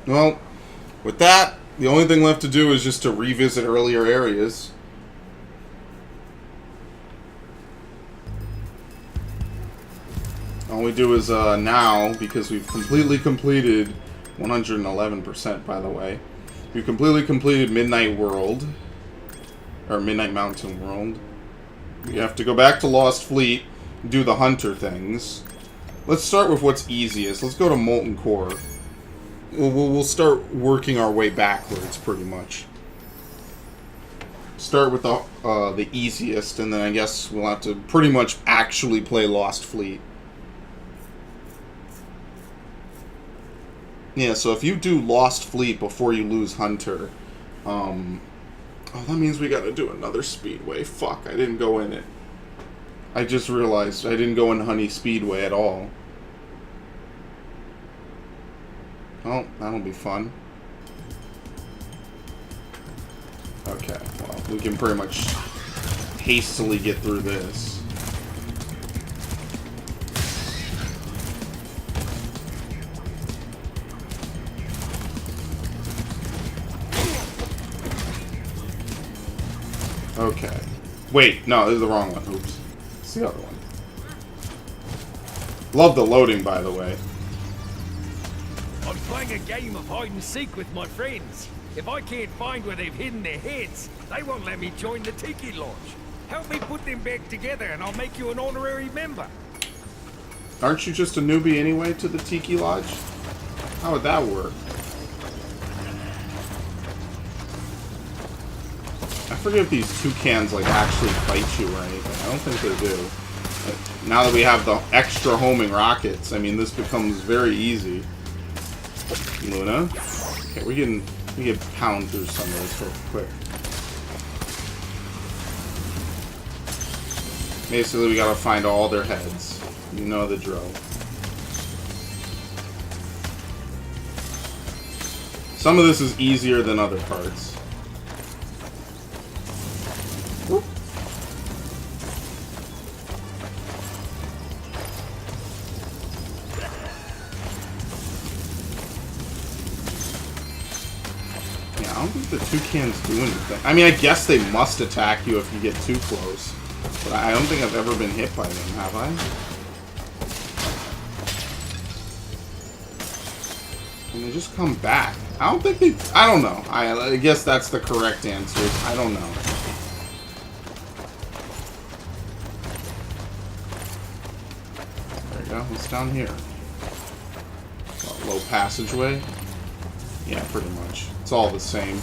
Well, with that, the only thing left to do is just to revisit earlier areas. All we do is now, because we've completely completed 111%, by the way. We've completely completed Midnight World. Or Midnight Mountain World. We have to go back to Lost Fleet, do the hunter things. Let's start with what's easiest. Let's go to Molten Core. We'll start working our way backwards, pretty much. Start with the easiest, and then I guess we'll have to pretty much actually play Lost Fleet. Yeah, so if you do Lost Fleet before you lose Hunter, oh, that means we gotta do another Speedway. Fuck, I didn't go in it. I just realized I didn't go in Honey Speedway at all. Oh, that'll be fun. Okay, well, we can pretty much hastily get through this. Okay. Wait, no, this is the wrong one. Oops. It's the other one. Love the loading, by the way. I'm playing a game of hide and seek with my friends. If I can't find where they've hidden their heads, they won't let me join the Tiki Lodge. Help me put them back together and I'll make you an honorary member. Aren't you just a newbie anyway to the Tiki Lodge? How would that work? I forget if these toucans like actually fight you or anything. I don't think they do. But now that we have the extra homing rockets, I mean, this becomes very easy. Luna. Okay, we can pound through some of this real quick. Basically, we gotta find all their heads. You know the drill. Some of this is easier than other parts. Whoop. Yeah, I don't think the toucans do anything. I mean, I guess they must attack you if you get too close. But I don't think I've ever been hit by them, have I? And they just come back. I don't think they... I don't know. I guess that's the correct answer. I don't know. There you go. What's down here? What, low passageway? Yeah, pretty much. It's all the same.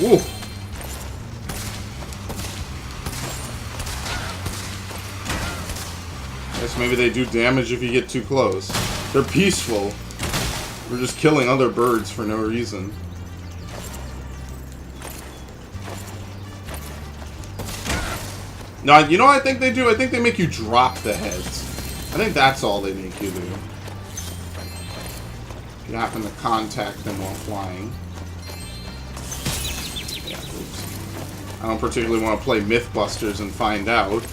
Ooh. Guess maybe they do damage if you get too close. They're peaceful. We're just killing other birds for no reason. No, you know what I think they do? I think they make you drop the heads. I think that's all they make you do. If you happen to contact them while flying. I don't particularly want to play Mythbusters and find out.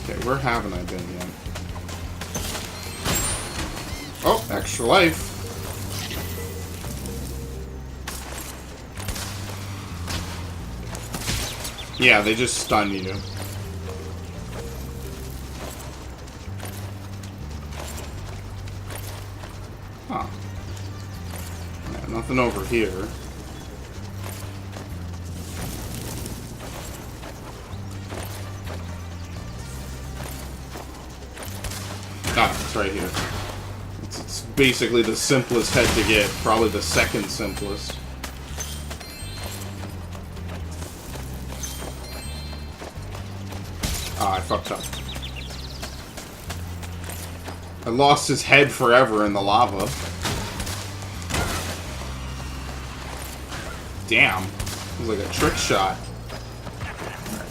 Okay, where haven't I been yet? Oh, extra life. Yeah, they just stun you. Huh. Yeah, nothing over here. Ah, it's right here. It's basically the simplest head to get. Probably the second simplest. Ah, I fucked up. I lost his head forever in the lava. Damn. It was like a trick shot.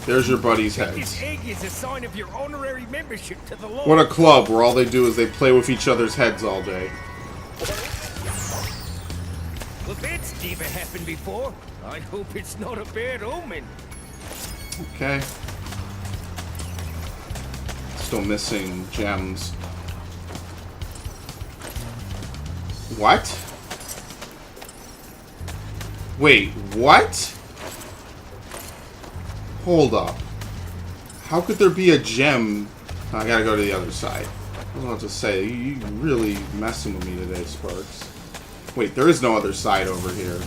There's your buddy's heads. This egg is a sign of your honorary membership to the Lord. What a club where all they do is they play with each other's heads all day. We'll That's never happened before. I hope it's not a bad omen. Okay. Still missing gems. What? Wait, what? Hold up. How could there be a gem? I gotta go to the other side. I was about to say, you really messing with me today, Sparks. Wait, there is no other side over here.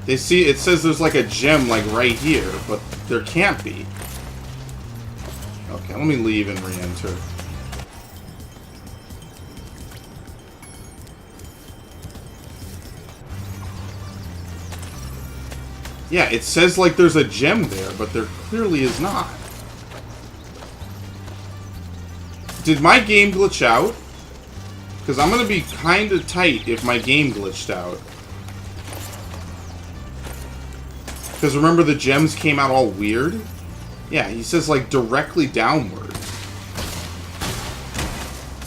They see, it says there's like a gem like right here, but there can't be. Okay, let me leave and re-enter. Yeah, it says like there's a gem there, but there clearly is not. Did my game glitch out? Because I'm going to be kind of tight if my game glitched out. Because remember the gems came out all weird? Yeah, he says like directly downward.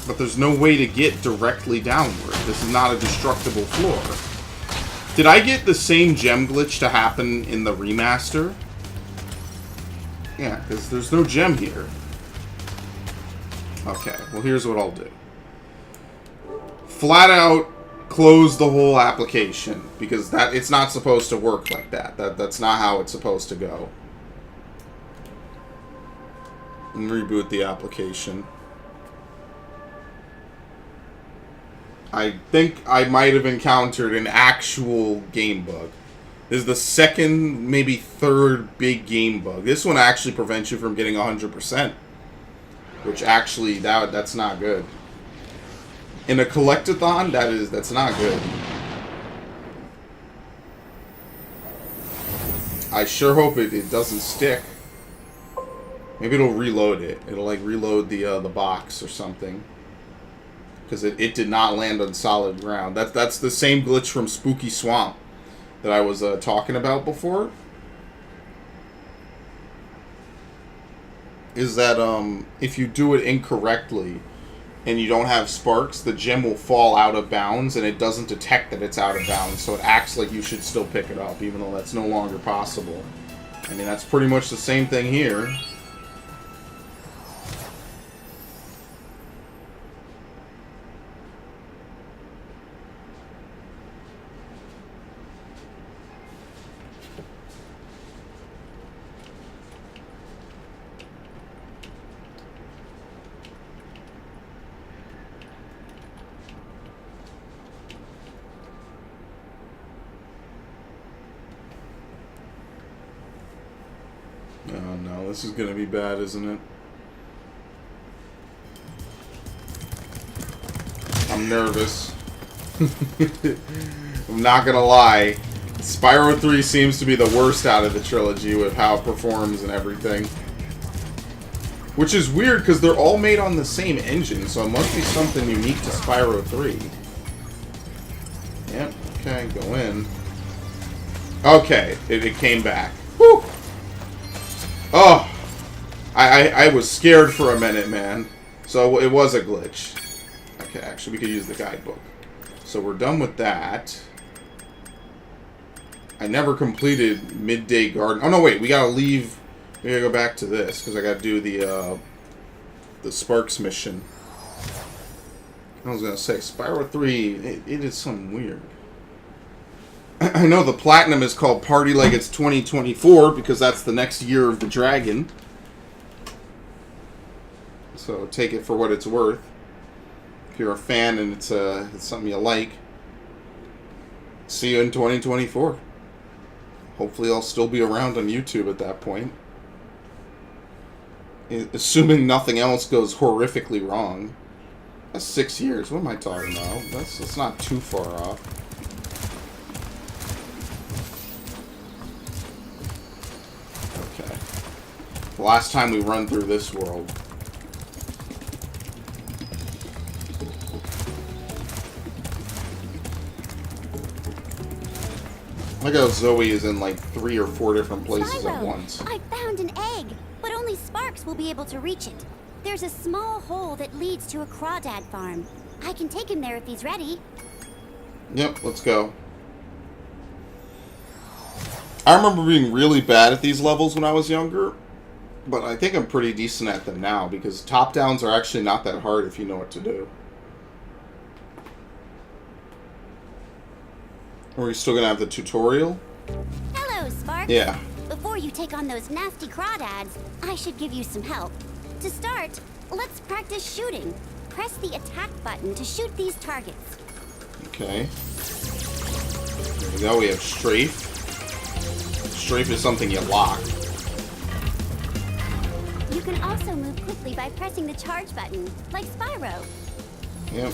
But there's no way to get directly downward. This is not a destructible floor. Did I get the same gem glitch to happen in the remaster? Yeah, because there's no gem here. Okay, well here's what I'll do. Flat out close the whole application, because that it's not supposed to work like that. That's not how it's supposed to go. And reboot the application. I think I might have encountered an actual game bug. This is the second, maybe third big game bug. This one actually prevents you from getting 100%. Which actually, that's not good. In a collectathon, that's not good. I sure hope it doesn't stick. Maybe it'll reload it. It'll like reload the box or something. Because it did not land on solid ground. That's the same glitch from Spooky Swamp that I was talking about before. Is that if you do it incorrectly and you don't have sparks, the gem will fall out of bounds and it doesn't detect that it's out of bounds, so it acts like you should still pick it up, even though that's no longer possible. I mean, that's pretty much the same thing here. Oh no, this is gonna be bad, isn't it? I'm nervous. I'm not gonna lie. Spyro 3 seems to be the worst out of the trilogy with how it performs and everything. Which is weird because they're all made on the same engine, so it must be something unique to Spyro 3. Yep, okay, go in. Okay, it came back. Whew! Oh! I was scared for a minute, man. So it was a glitch. Okay, actually we could use the guidebook. So we're done with that. I never completed Midday Garden. Oh no, wait, we gotta leave. We gotta go back to this because I gotta do the Sparks mission. I was gonna say Spyro 3. It is something weird. I know the platinum is called Party Like It's 2024 because that's the next year of the dragon. So take it for what it's worth. If you're a fan and it's something you like, see you in 2024. Hopefully I'll still be around on YouTube at that point. Assuming nothing else goes horrifically wrong. That's 6 years. What am I talking about? That's not too far off. Okay. The last time we run through this world. Look how Zoe is in like 3 or 4 different places Spyro, at once. I found an egg, but only Sparks will be able to reach it. There's a small hole that leads to a crawdad farm. I can take him there if he's ready. Yep, let's go. I remember being really bad at these levels when I was younger, but I think I'm pretty decent at them now, because top-downs are actually not that hard if you know what to do. Are we still gonna have the tutorial? Hello, Sparks. Yeah. Before you take on those nasty crawdads, I should give you some help. To start, let's practice shooting. Press the attack button to shoot these targets. Okay. There we go, we have strafe. Strafe is something you lock. You can also move quickly by pressing the charge button, like Spyro. Yep.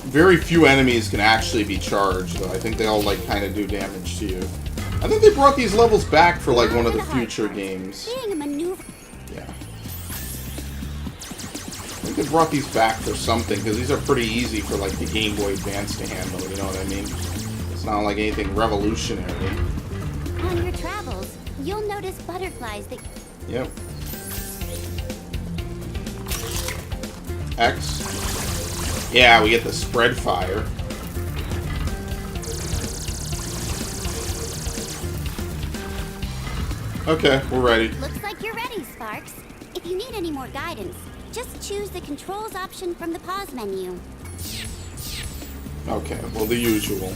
Very few enemies can actually be charged, though. I think they all, like, kind of do damage to you. I think they brought these levels back for, like, one of the future games. Being a maneuver. Yeah. I think they brought these back for something, because these are pretty easy for, like, the Game Boy Advance to handle, you know what I mean? It's not like anything revolutionary. On your travels, you'll notice butterflies that... Yep. X. Yeah, we get the spread fire. Okay, we're ready. Looks like you're ready, Sparks. If you need any more guidance, just choose the controls option from the pause menu. Okay, well, the usual.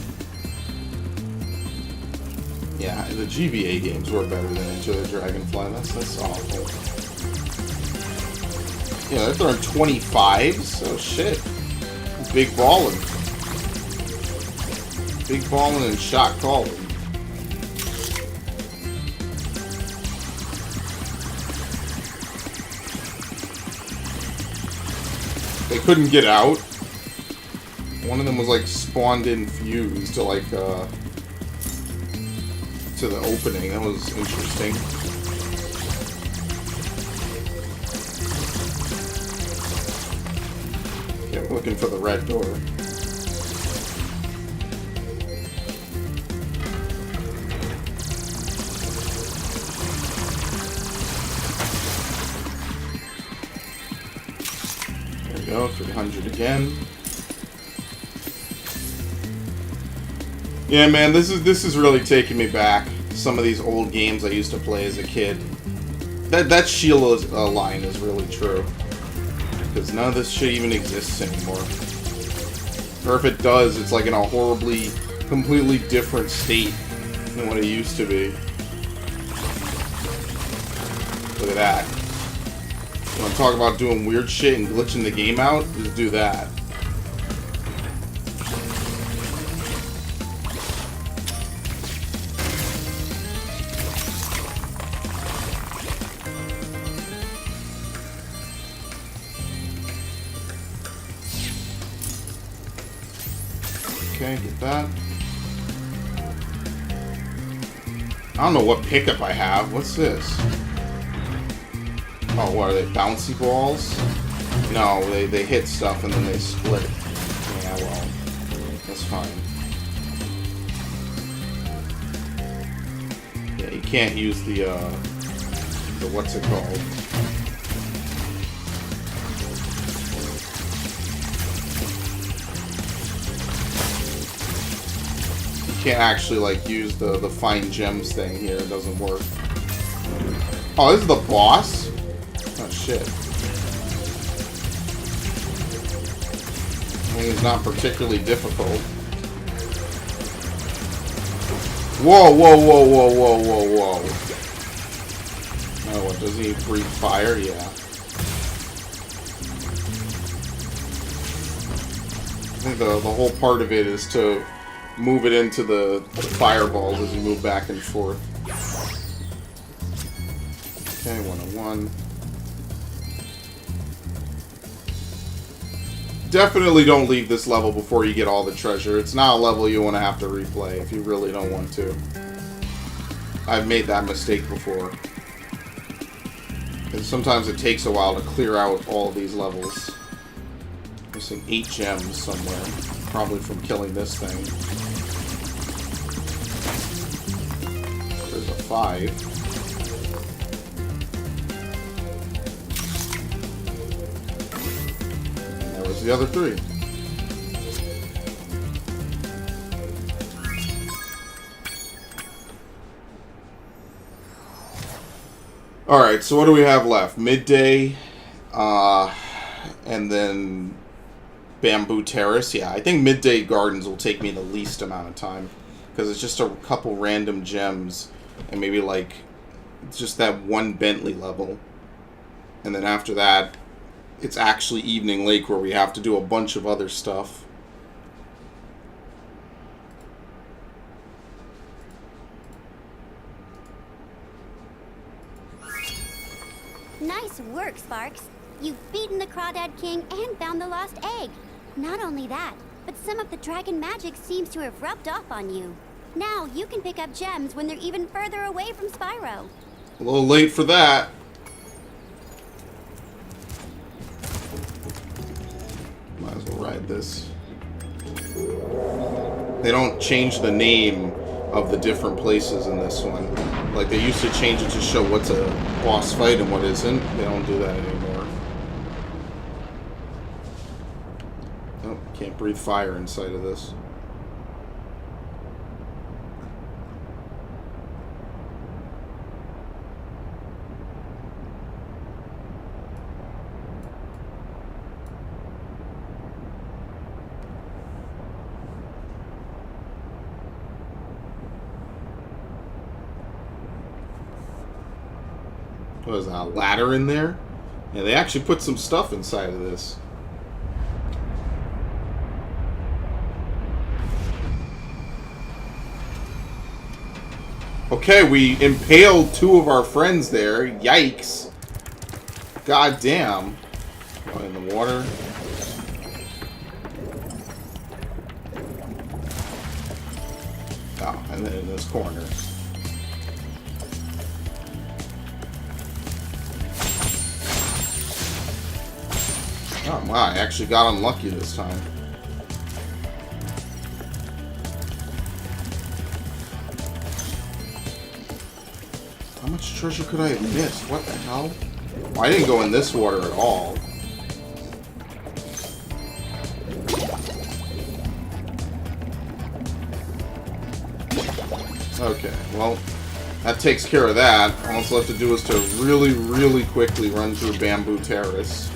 Yeah, the GBA games were better than Into the Dragonfly. That's awful. Yeah, they're throwing 25s? Oh, shit. Big ballin'. Big ballin' and shot calling. They couldn't get out. One of them was like spawned in fused to like to the opening. That was interesting. Okay, we're looking for the red door. There we go, 300 again. Yeah, man, this is really taking me back. Some of these old games I used to play as a kid. That Sheila line is really true. Because none of this shit even exists anymore. Or if it does, it's like in a horribly, completely different state than what it used to be. Look at that. You want to talk about doing weird shit and glitching the game out? Just do that. Okay, get that. I don't know what pickup I have. What's this? Oh, what are they? Bouncy balls? No, they hit stuff and then they split. Yeah, well, that's fine. Yeah, you can't use the what's it called? Can't actually like use the find gems thing here. It doesn't work. Oh, this is the boss? Oh shit. I mean, it's not particularly difficult. Whoa, whoa, whoa, whoa, whoa, whoa, whoa. Oh, what, does he breathe fire? Yeah. I think the whole part of it is to move it into the fireballs as you move back and forth. Okay, 101. Definitely don't leave this level before you get all the treasure. It's not a level you want to have to replay if you really don't want to. I've made that mistake before. And sometimes it takes a while to clear out all of these levels. Missing 8 gems somewhere. Probably from killing this thing. There's a 5. Where's the other 3? Alright, so what do we have left? Midday, and then Bamboo Terrace. Yeah, I think Midday Gardens will take me the least amount of time. Because it's just a couple random gems. And maybe like, it's just that one Bentley level. And then after that, it's actually Evening Lake where we have to do a bunch of other stuff. Nice work, Sparks. You've beaten the Crawdad King and found the lost egg. Not only that, but some of the dragon magic seems to have rubbed off on you. Now you can pick up gems when they're even further away from Spyro. A little late for that. Might as well ride this. They don't change the name of the different places in this one. Like, they used to change it to show what's a boss fight and what isn't. They don't do that anymore. Oh, can't breathe fire inside of this. What is that, a ladder in there? Yeah, they actually put some stuff inside of this. Okay, we impaled 2 of our friends there. Yikes. God damn. Going in the water. Oh, and then in this corner. Oh, wow, I actually got unlucky this time. How much treasure could I have missed? What the hell? Well, I didn't go in this water at all. Okay, well, that takes care of that. All that's left to do is to really, really quickly run through Bamboo Terrace.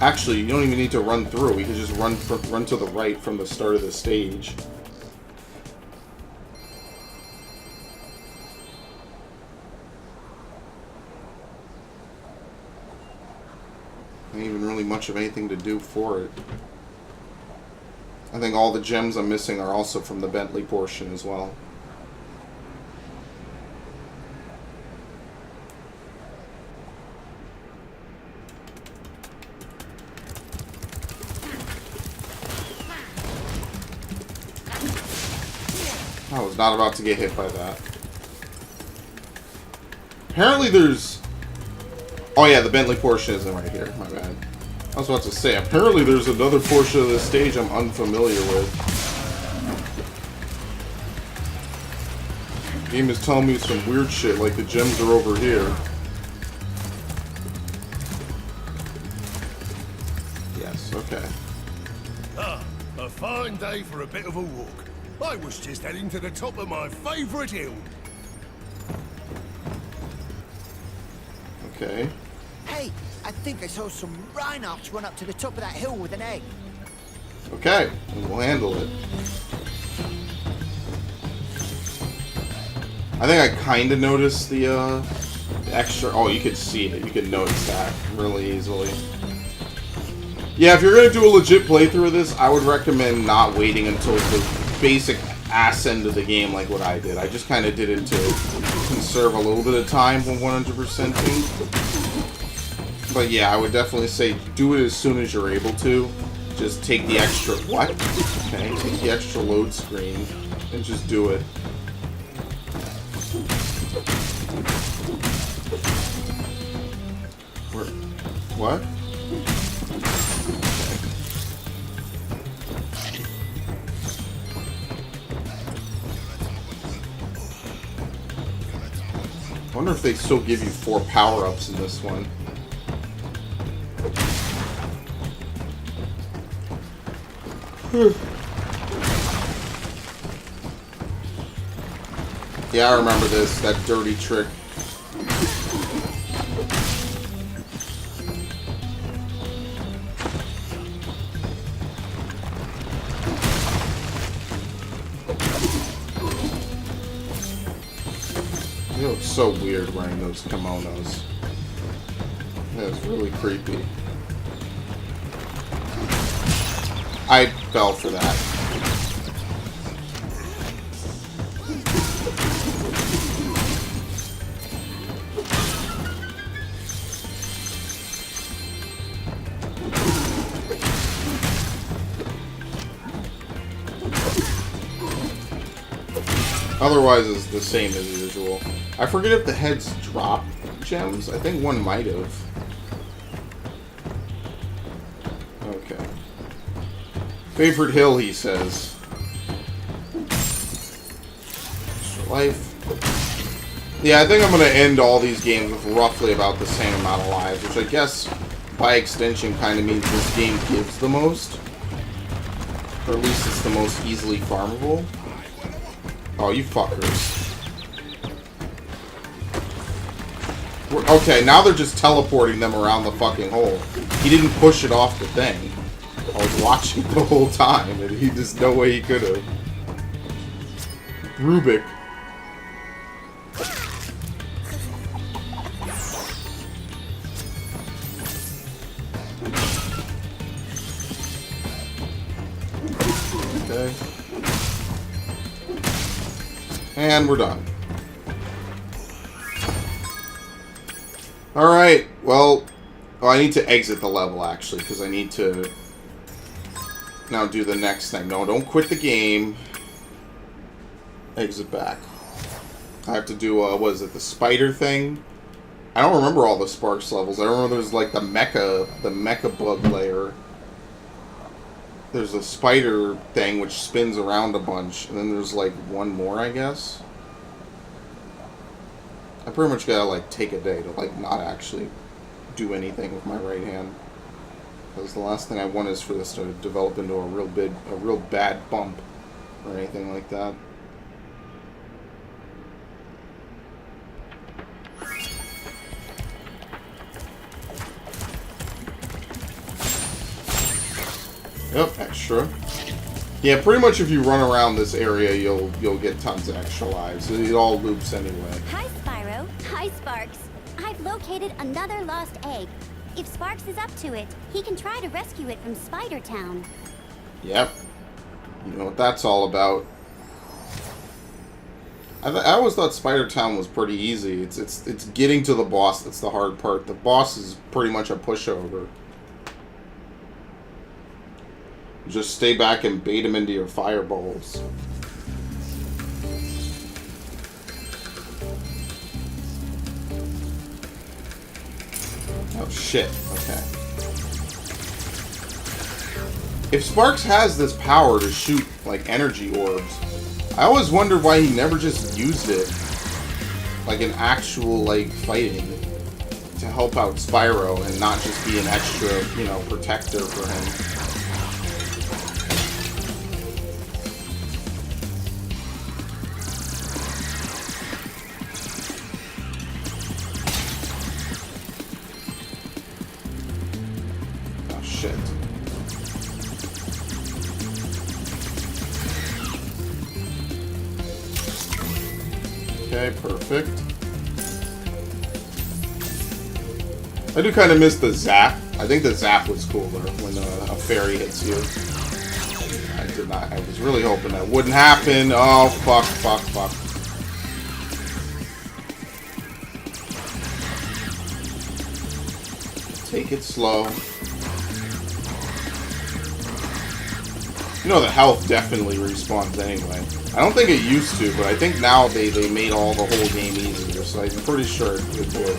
Actually, you don't even need to run through. We can just run to the right from the start of the stage. Ain't even really much of anything to do for it. I think all the gems I'm missing are also from the Bentley portion as well. I was not about to get hit by that. Apparently there's... Oh yeah, the Bentley portion isn't right here. My bad. I was about to say, apparently there's another portion of this stage I'm unfamiliar with. The game is telling me some weird shit, like the gems are over here. Yes, okay. Ah, a fine day for a bit of a walk. I was just heading to the top of my favourite hill. Okay. Hey, I think I saw some rhinos run up to the top of that hill with an egg. Okay, we'll handle it. I think I kind of noticed the extra... Oh, you could see it. You could notice that really easily. Yeah, if you're going to do a legit playthrough of this, I would recommend not waiting until the basic ass end of the game like what I did. I just kind of did it to conserve a little bit of time when 100%ing. But yeah, I would definitely say do it as soon as you're able to. Just take the extra... What? Okay, take the extra load screen and just do it. Where? What? I wonder if they still give you 4 power-ups in this one. Yeah, I remember this, that dirty trick. It looks so weird wearing those kimonos. That's really creepy. I fell for that. Otherwise, it's the same as usual. I forget if the heads drop gems. I think one might have. Okay. Favorite hill, he says. Life. Yeah, I think I'm going to end all these games with roughly about the same amount of lives, which I guess, by extension, kind of means this game gives the most. Or at least it's the most easily farmable. Oh, you fuckers. Okay, now they're just teleporting them around the fucking hole. He didn't push it off the thing. I was watching the whole time, and he just no way he could have. Rubik. Okay. And we're done. Alright, well, I need to exit the level, actually, because I need to now do the next thing. No, don't quit the game. Exit back. I have to do, what is it, the spider thing? I don't remember all the Sparks levels. I remember there's, like, the mecha bug layer. There's a spider thing which spins around a bunch, and then there's, like, one more, I guess. I pretty much gotta, like, take a day to, like, not actually do anything with my right hand. Because the last thing I want is for this to develop into a real bad bump or anything like that. Yep, extra. Yeah, pretty much if you run around this area, you'll get tons of extra lives. It all loops anyway. Hi, Spyro. Hi, Sparks. I've located another lost egg. If Sparks is up to it, he can try to rescue it from Spider Town. Yep. You know what that's all about. I always thought Spider Town was pretty easy. It's getting to the boss that's the hard part. The boss is pretty much a pushover. Just stay back and bait him into your fireballs. Oh shit, okay. If Sparks has this power to shoot, like, energy orbs, I always wondered why he never just used it, like, in actual, like, fighting to help out Spyro and not just be an extra, you know, protector for him. Okay, perfect. I do kind of miss the zap. I think the zap was cooler when a fairy hits you. I did not. I was really hoping that wouldn't happen. Oh, fuck, fuck, fuck. Take it slow. You know, the health definitely respawns anyway. I don't think it used to, but I think now they made all the whole game easier, so I'm pretty sure it would.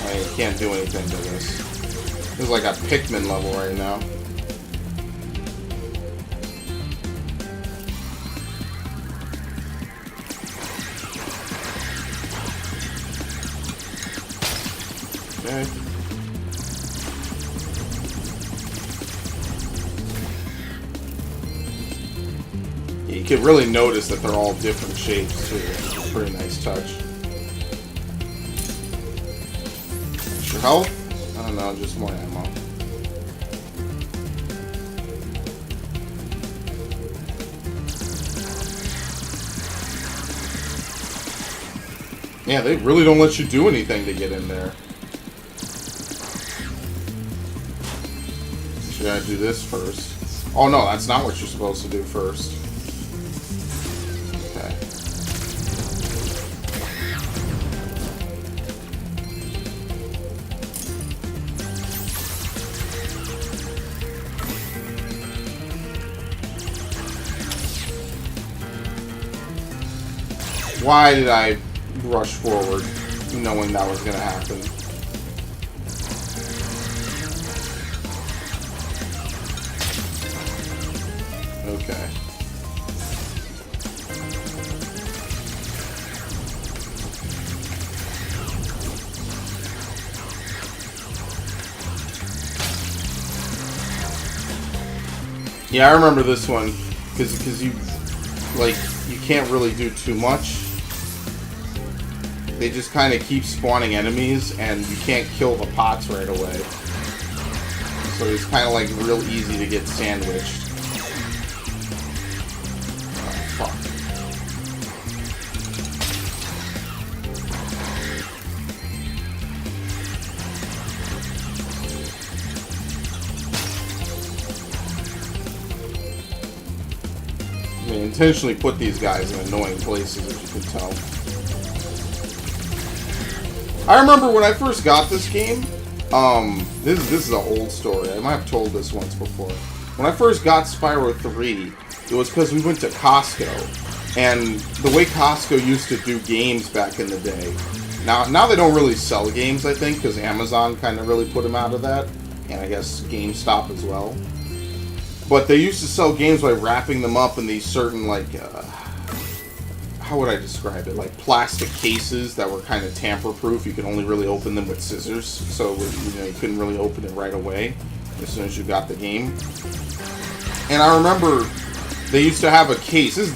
I can't do anything to this. This is like a Pikmin level right now. Okay. can really notice that they're all different shapes, too. It's a pretty nice touch. Extra health? I don't know, just more ammo. Yeah, they really don't let you do anything to get in there. Should I do this first? Oh no, that's not what you're supposed to do first. Okay. Why did I rush forward knowing that was going to happen? Okay. Yeah, I remember this one because you can't really do too much. They just kind of keep spawning enemies, and you can't kill the pots right away. So it's kind of like real easy to get sandwiched. Oh, fuck. I mean, intentionally put these guys in annoying places, as you can tell. I remember when I first got this game, this is an old story. I might have told this once before. When I first got Spyro 3, it was because we went to Costco. And the way Costco used to do games back in the day, now they don't really sell games, I think, because Amazon kind of really put them out of that. And I guess GameStop as well. But they used to sell games by wrapping them up in these certain, like, how would I describe it? Like plastic cases that were kind of tamper-proof. You could only really open them with scissors, so you couldn't really open it right away as soon as you got the game. And I remember they used to have a case. This is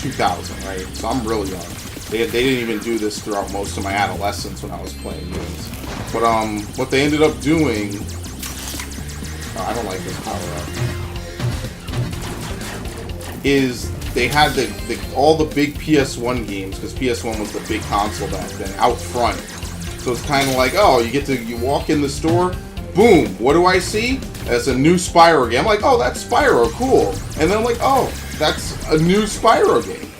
2000, right? So I'm really young. They didn't even do this throughout most of my adolescence when I was playing games. But what they ended up doing, I don't like this power-up, is they had all the big PS1 games, because PS1 was the big console back then, out front. So it's kind of like, oh, you walk in the store, boom, what do I see? That's a new Spyro game. I'm like, oh, that's Spyro, cool. And then I'm like, oh, that's a new Spyro game.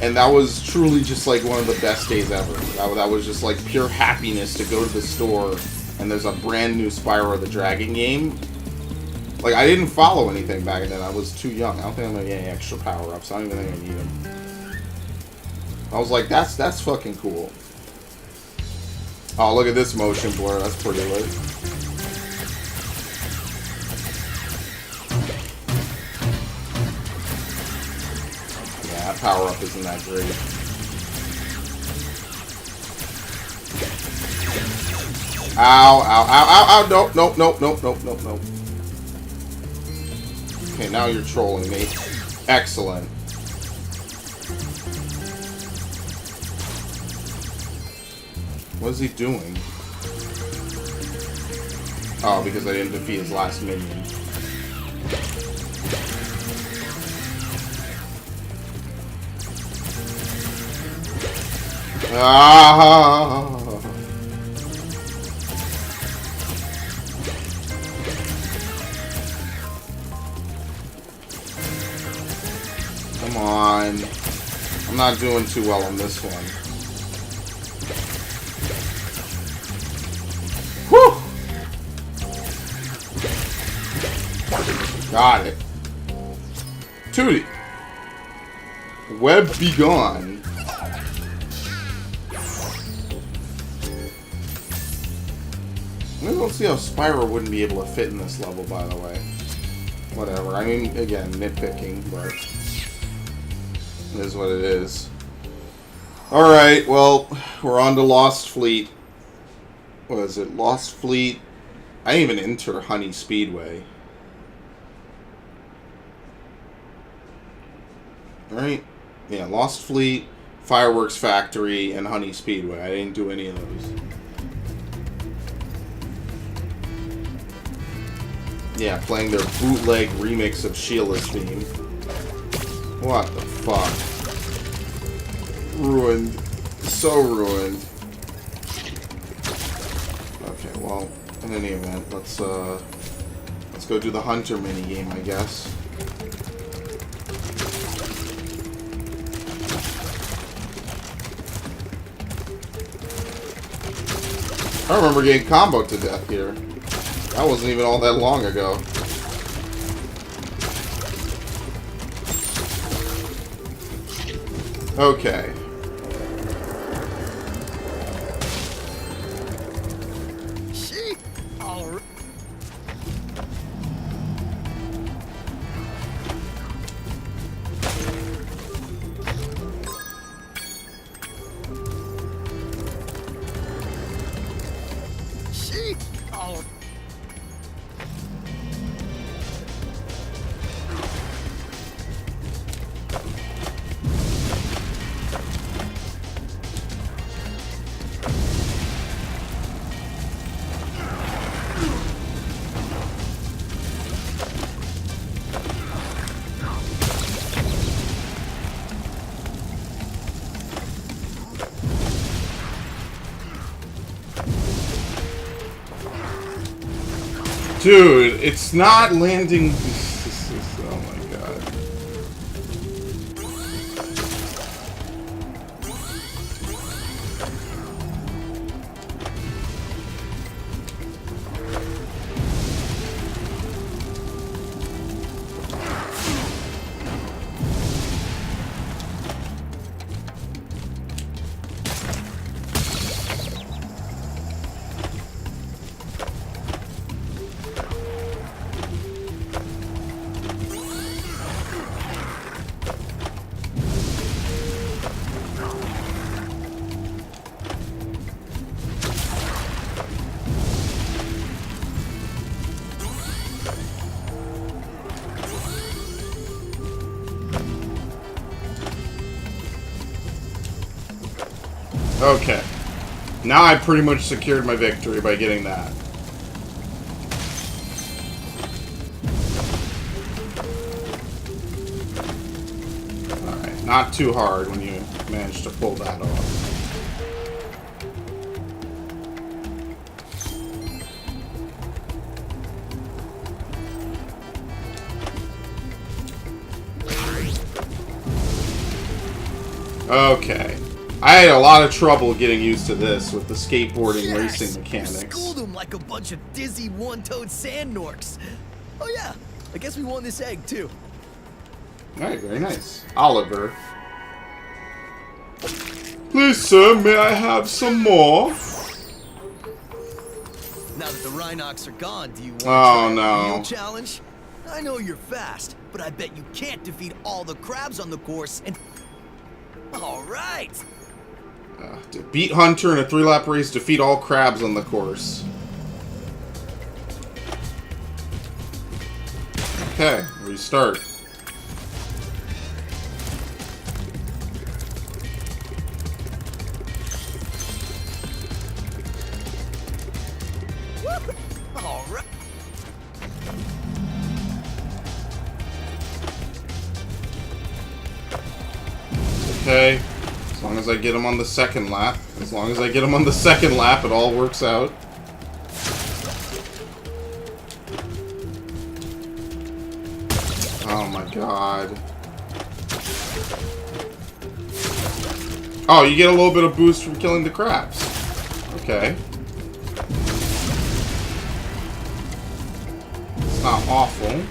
And that was truly just like one of the best days ever. That was just like pure happiness to go to the store and there's a brand new Spyro the Dragon game. Like, I didn't follow anything back then. I was too young. I don't think I'm gonna get any extra power-ups. I don't even think I need them. I was like, that's fucking cool. Oh, look at this motion blur. That's pretty lit. Yeah, that power-up isn't that great. Ow, ow, ow, ow, ow. Nope, nope, nope, nope, nope, nope, nope. Okay, now you're trolling me. Excellent. What is he doing? Oh, because I didn't defeat his last minion. Ah! Come on. I'm not doing too well on this one. Whew! Got it. Tootie. Web be gone. I don't see how Spyro wouldn't be able to fit in this level, by the way. Whatever. I mean, again, nitpicking, but it is what it is. Alright, well, we're on to Lost Fleet. What is it? Lost Fleet. I didn't even enter Honey Speedway. Right? Yeah, Lost Fleet, Fireworks Factory, and Honey Speedway. I didn't do any of those. Yeah, playing their bootleg remix of Sheila's theme. What the fuck? Ruined. So ruined. Okay, well, in any event, let's go do the Hunter minigame, I guess. I remember getting comboed to death here. That wasn't even all that long ago. Okay. Shit! All right. Shit! All right. Dude, it's not landing. Oh my god. Okay. Now I pretty much secured my victory by getting that. Alright, not too hard when you manage to pull that off. Okay. I had a lot of trouble getting used to this with the skateboarding racing mechanics. Schooled them like a bunch of dizzy one-toed sand norks. Oh yeah, I guess we won this egg too. Alright, very nice. Oliver. Please, sir, may I have some more? Now that the Rhinox are gone, do you want to Oh, try no. a real challenge? I know you're fast, but I bet you can't defeat all the crabs on the course and... All right! To beat Hunter in a 3-lap race, defeat all crabs on the course. Okay, restart. All right. Okay. As long as I get him on the second lap. As long as I get him on the second lap, it all works out. Oh my god. Oh, you get a little bit of boost from killing the crabs. Okay. It's not awful.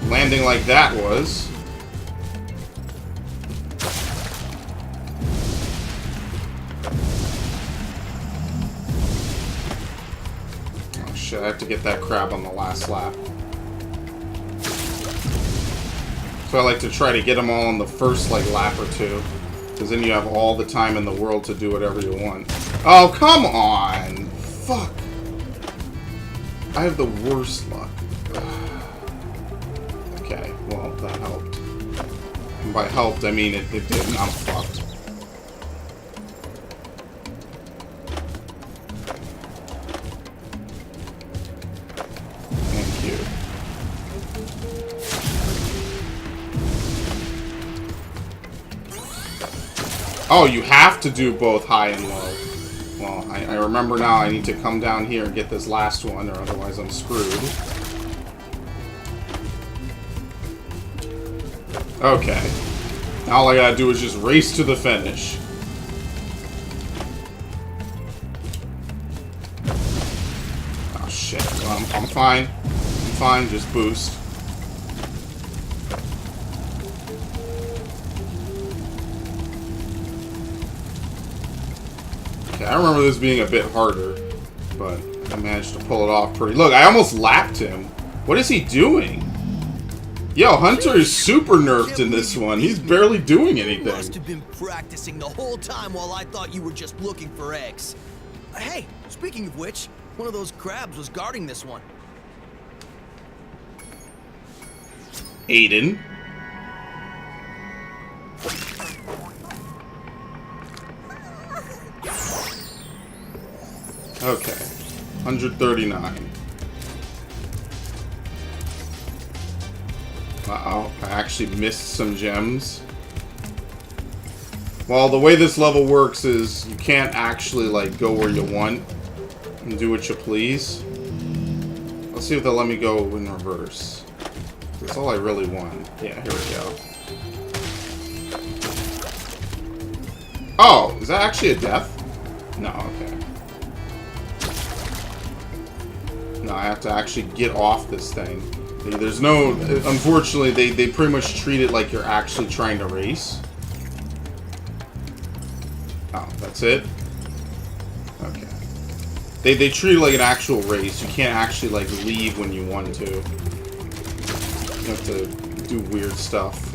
Landing like that was. Oh shit, I have to get that crab on the last lap. So I like to try to get them all on the first, like, lap or two. Because then you have all the time in the world to do whatever you want. Oh, come on! Fuck. I have the worst luck. Okay, well, that helped. And by helped, I mean it didn't. I'm fucked. Thank you. Oh, you have to do both high and low. Well, I remember now I need to come down here and get this last one, or otherwise I'm screwed. Okay. Now all I gotta do is just race to the finish. Oh shit. Well, I'm fine. I'm fine, just boost. Okay, I remember this being a bit harder, but I managed to pull it off pretty... Look, I almost lapped him. What is he doing? Yo, Hunter is super nerfed in this one. He's barely doing You anything. must have been practicing the whole time while I thought you were just looking for eggs. Hey, speaking of which, one of those crabs was guarding this one. Aiden. Okay. 139. Uh-oh. I actually missed some gems. Well, the way this level works is you can't actually, like, go where you want and do what you please. Let's see if they'll let me go in reverse. That's all I really want. Yeah, here we go. Oh, is that actually a death? No, okay. No, I have to actually get off this thing. There's no... Unfortunately, they pretty much treat it like you're actually trying to race. Oh, that's it? Okay. They treat it like an actual race. You can't actually, like, leave when you want to. You have to do weird stuff.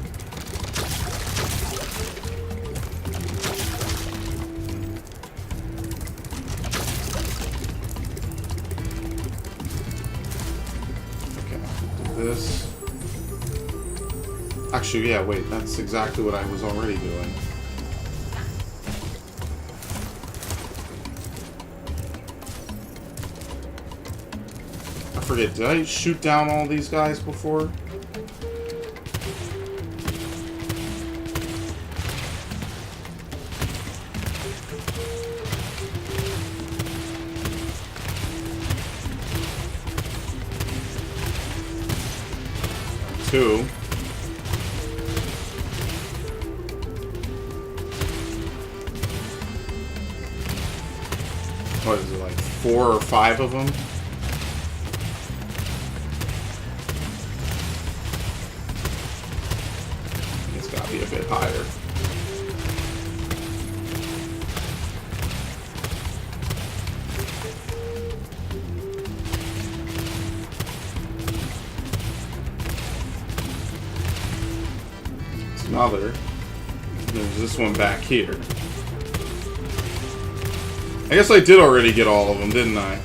This. Actually, yeah, wait, that's exactly what I was already doing. I forget, did I shoot down all these guys before? Two. What is it, like 4 or 5 of them? It's gotta be a bit higher. Another. There's this one back here. I guess I did already get all of them, didn't I?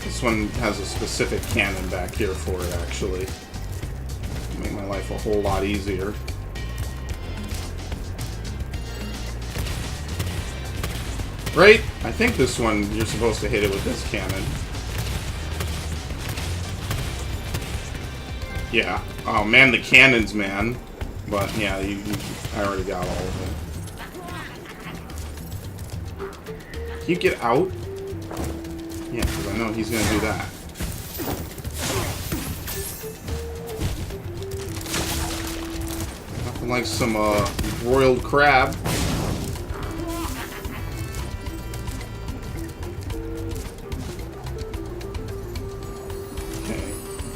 This one has a specific cannon back here for it, actually. Make my life a whole lot easier. Right? I think this one, you're supposed to hit it with this cannon. Yeah. Oh man, the cannons, man. But yeah, I already got all of them. Can you get out? Yeah, because I know he's gonna do that. Nothing like some broiled crab.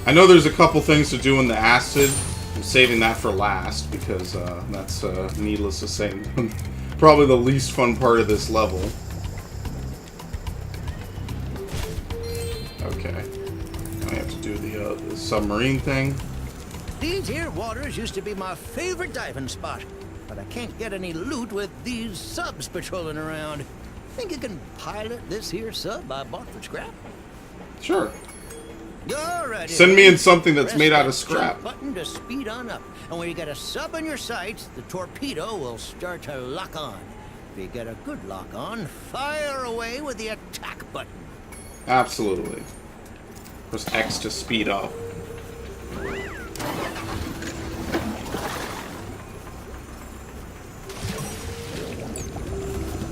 I know there's a couple things to do in the acid. I'm saving that for last because that's needless to say probably the least fun part of this level. Okay. Now I have to do the submarine thing. These here waters used to be my favorite diving spot, but I can't get any loot with these subs patrolling around. Think you can pilot this here sub I bought for scrap? Sure. Alrighty, Send me in something that's press made out that of scrap. jump button to speed on up. And when you get a sub in your sights, the torpedo will start to lock on. If you get a good lock on, fire away with the attack button. Absolutely. Press X to speed up.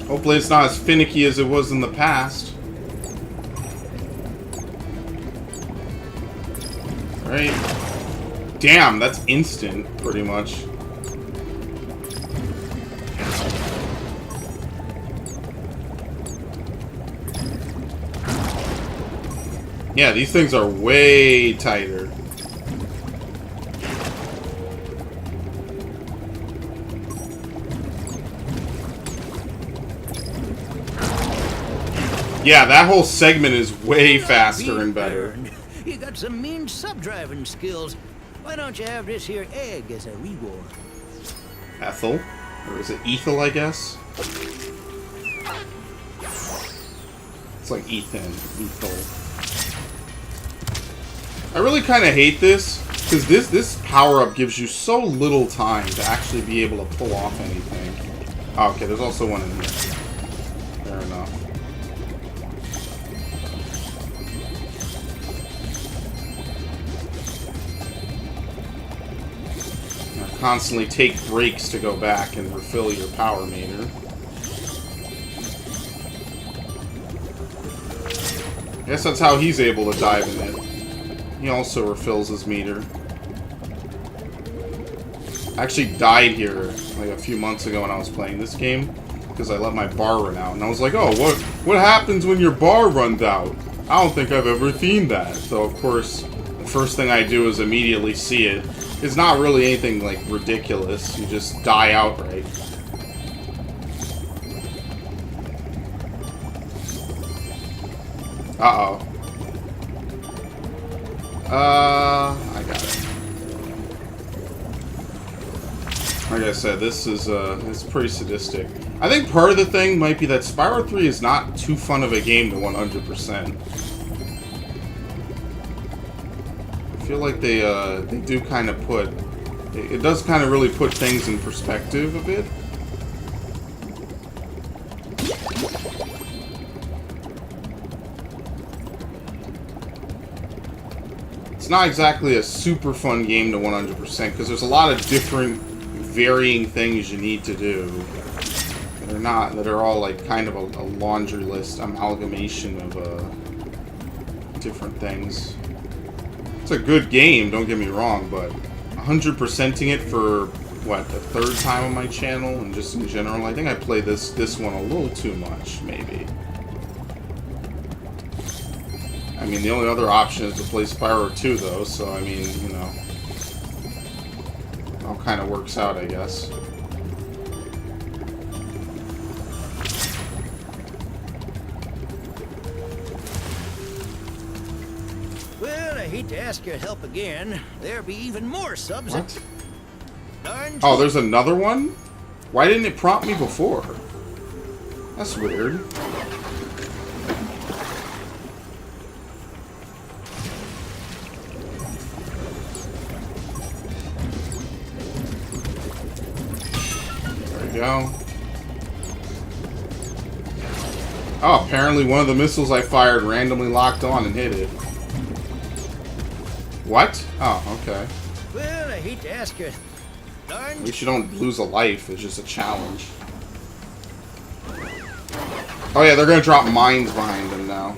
Hopefully it's not as finicky as it was in the past. Right? Damn, that's instant, pretty much. Yeah, these things are way tighter. Yeah, that whole segment is way faster and better. You got some mean sub-driving skills. Why don't you have this here egg as a reward? Ethel? Or is it Ethel, I guess? It's like Ethan. Ethel. I really kind of hate this, because this power-up gives you so little time to actually be able to pull off anything. Oh, okay, there's also one in here. Fair enough. Constantly take breaks to go back and refill your power meter. I guess that's how he's able to dive in it. He also refills his meter. I actually died here like a few months ago when I was playing this game because I let my bar run out, and I was like, "Oh, what happens when your bar runs out?" I don't think I've ever seen that. So of course, the first thing I do is immediately see it. It's not really anything, like, ridiculous. You just die outright. Uh-oh. I got it. Like I said, this is, it's pretty sadistic. I think part of the thing might be that Spyro 3 is not too fun of a game to 100%. I feel like they do kind of put... It does kind of really put things in perspective a bit. It's not exactly a super fun game to 100% because there's a lot of different varying things you need to do. That are all like kind of a laundry list amalgamation of different things. It's a good game, don't get me wrong, but 100%ing it for, what, the third time on my channel, and just in general, I think I played this one a little too much, maybe. I mean, the only other option is to play Spyro 2, though, so, I mean, you know, it all kind of works out, I guess. Well, I hate to ask your help again. There'll be even more subs. What? Darn Oh, there's another one? Why didn't it prompt me before? That's weird. There we go. Oh, apparently one of the missiles I fired randomly locked on and hit it. What? Oh, okay. Well, I hate to ask you. Darn. At least you don't lose a life. It's just a challenge. Oh yeah, they're gonna drop mines behind them now.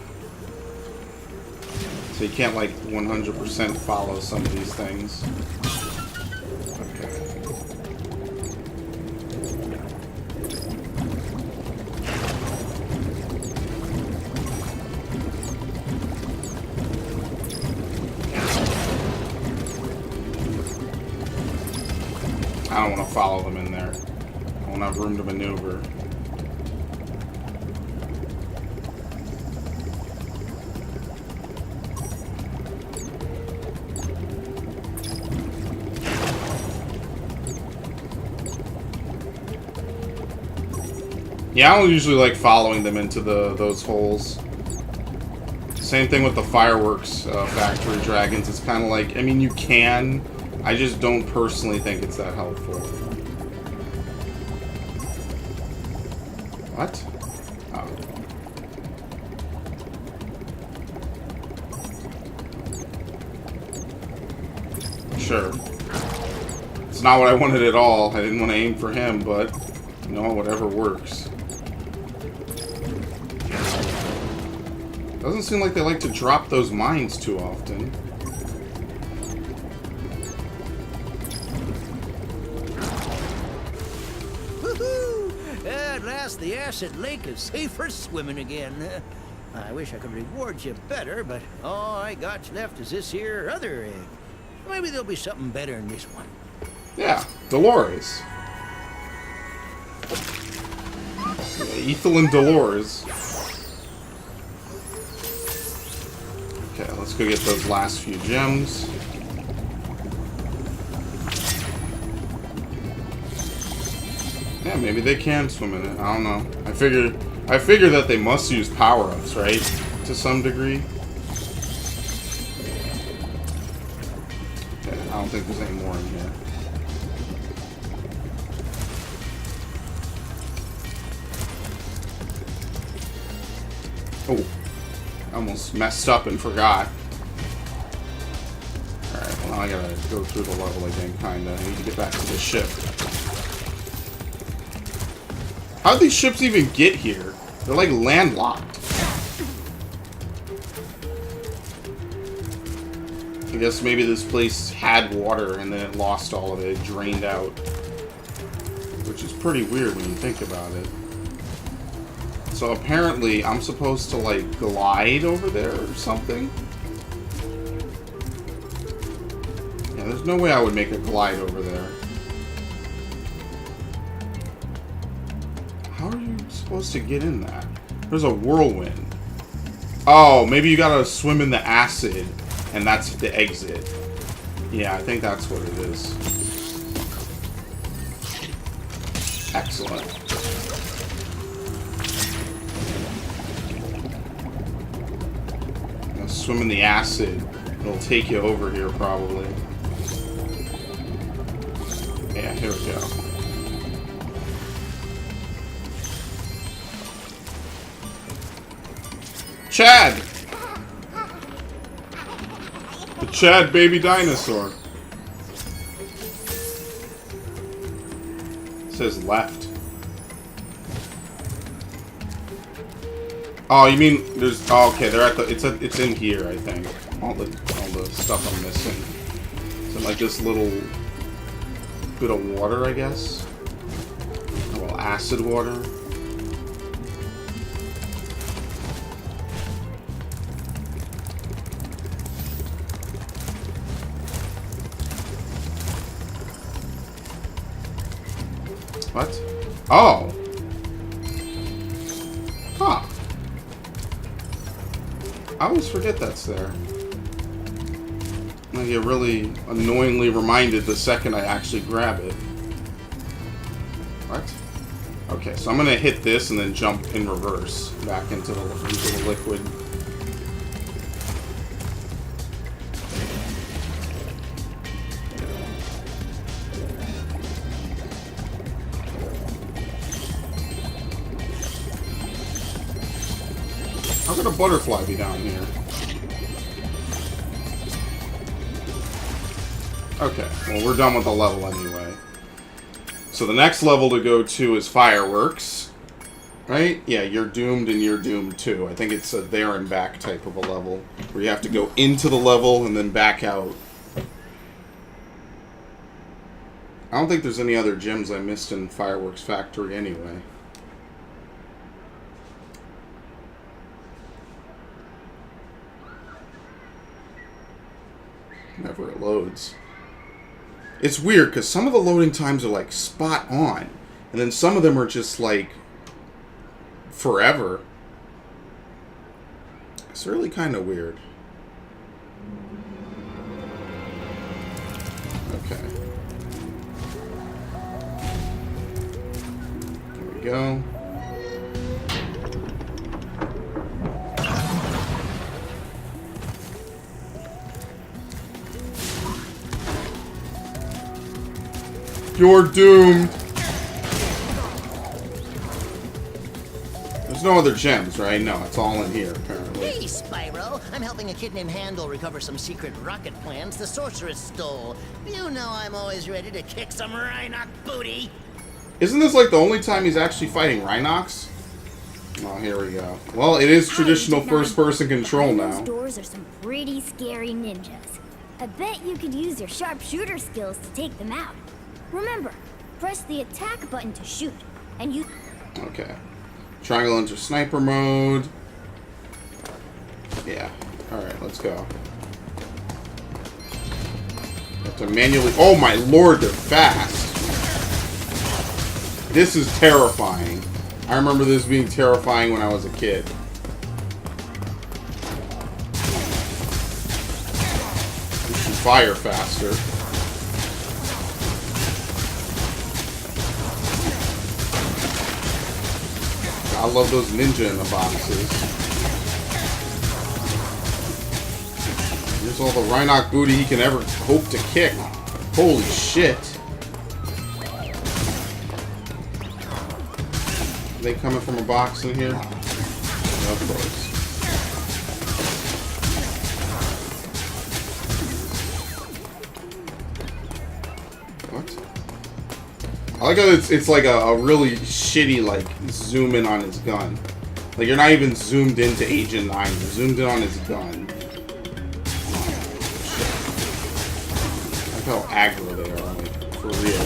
So you can't like 100% follow some of these things. Okay. I don't want to follow them in there. I won't have room to maneuver. Yeah, I don't usually like following them into those holes. Same thing with the fireworks factory dragons. It's kind of like, I mean, you can. I just don't personally think it's that helpful. What? Oh. Sure. It's not what I wanted at all. I didn't want to aim for him, but, you know, whatever works. Doesn't seem like they like to drop those mines too often. Woohoo! At last, the acid lake is safe for swimming again. I wish I could reward you better, but all I got left is this here other egg. Maybe there'll be something better in this one. Yeah, Dolores. Ethel and Dolores. Okay, let's go get those last few gems. Yeah, maybe they can swim in it. I don't know. I figure that they must use power-ups, right? To some degree. Okay, I don't think there's any more in here. Oh, I almost messed up and forgot. Alright, well now I gotta go through the level again, kinda. I need to get back to the ship. How'd these ships even get here? They're like landlocked. I guess maybe this place had water and then it lost all of it, drained out. Which is pretty weird when you think about it. So apparently I'm supposed to like glide over there or something. Yeah, there's no way I would make a glide over there. How are you supposed to get in that? There's a whirlwind. Oh, maybe you gotta swim in the acid and that's the exit. Yeah, I think that's what it is. Excellent. Swim in the acid. It'll take you over here, probably. Yeah, here we go. Chad! The Chad baby dinosaur. It says left. Oh, you mean there's? Oh, okay. They're at the. It's in here, I think. All the stuff I'm missing. So like this little bit of water, I guess. A little acid water. What? Oh. Huh. I always forget that's there. I get really annoyingly reminded the second I actually grab it. What? Okay, so I'm gonna hit this and then jump in reverse back into the liquid. How could a butterfly be down here? Okay, well we're done with the level anyway. So the next level to go to is fireworks. Right? Yeah, you're doomed and you're doomed too. I think it's a there and back type of a level. Where you have to go into the level and then back out. I don't think there's any other gems I missed in Fireworks Factory anyway. Whenever it loads. It's weird, because some of the loading times are, like, spot on. And then some of them are just, like, forever. It's really kind of weird. Okay. There we go. You're doomed. There's no other gems, right? No, it's all in here, apparently. Hey, Spyro. I'm helping a kid named Handel recover some secret rocket plans the sorceress stole. You know I'm always ready to kick some Rhinoc booty. Isn't this like the only time he's actually fighting Rhinox? Oh, here we go. Well, it is traditional first-person control now. Those doors are some pretty scary ninjas. I bet you could use your sharpshooter skills to take them out. Remember, press the attack button to shoot, and you... Okay. Triangle into sniper mode. Yeah. Alright, let's go. Have to manually... Oh my lord, they're fast! This is terrifying. I remember this being terrifying when I was a kid. You should fire faster. I love those ninja in the boxes. Here's all the Rhinoc booty he can ever hope to kick. Holy shit. Are they coming from a box in here? Of course. What? I like how it's like a really shitty, like, zoom in on his gun. Like, you're not even zoomed into Agent 9. You're zoomed in on his gun. I like how aggro they are, like, for real.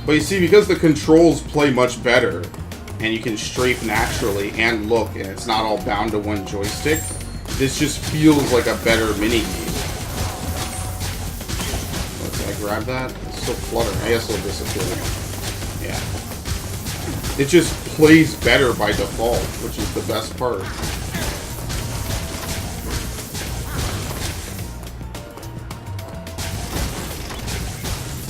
But you see, because the controls play much better, and you can strafe naturally and look, and it's not all bound to one joystick, this just feels like a better minigame. Grab that? It's still fluttering. I guess it'll disappear. Yeah. It just plays better by default, which is the best part.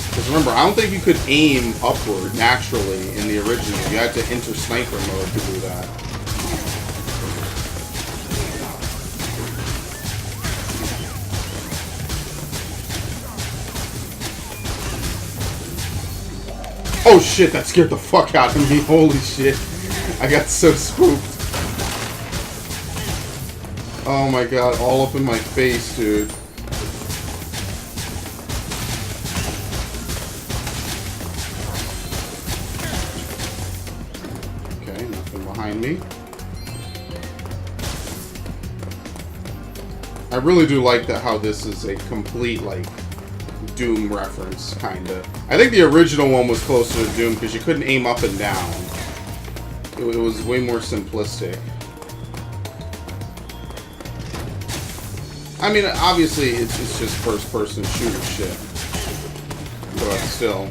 Because remember, I don't think you could aim upward naturally in the original. You had to enter sniper mode to do that. Oh shit, that scared the fuck out of me. Holy shit. I got so spooked. Oh my god, all up in my face, dude. Okay, nothing behind me. I really do like that how this is a complete, like, Doom reference, kinda. I think the original one was closer to Doom because you couldn't aim up and down. It was way more simplistic. I mean, obviously, it's just first-person shooter shit. But still.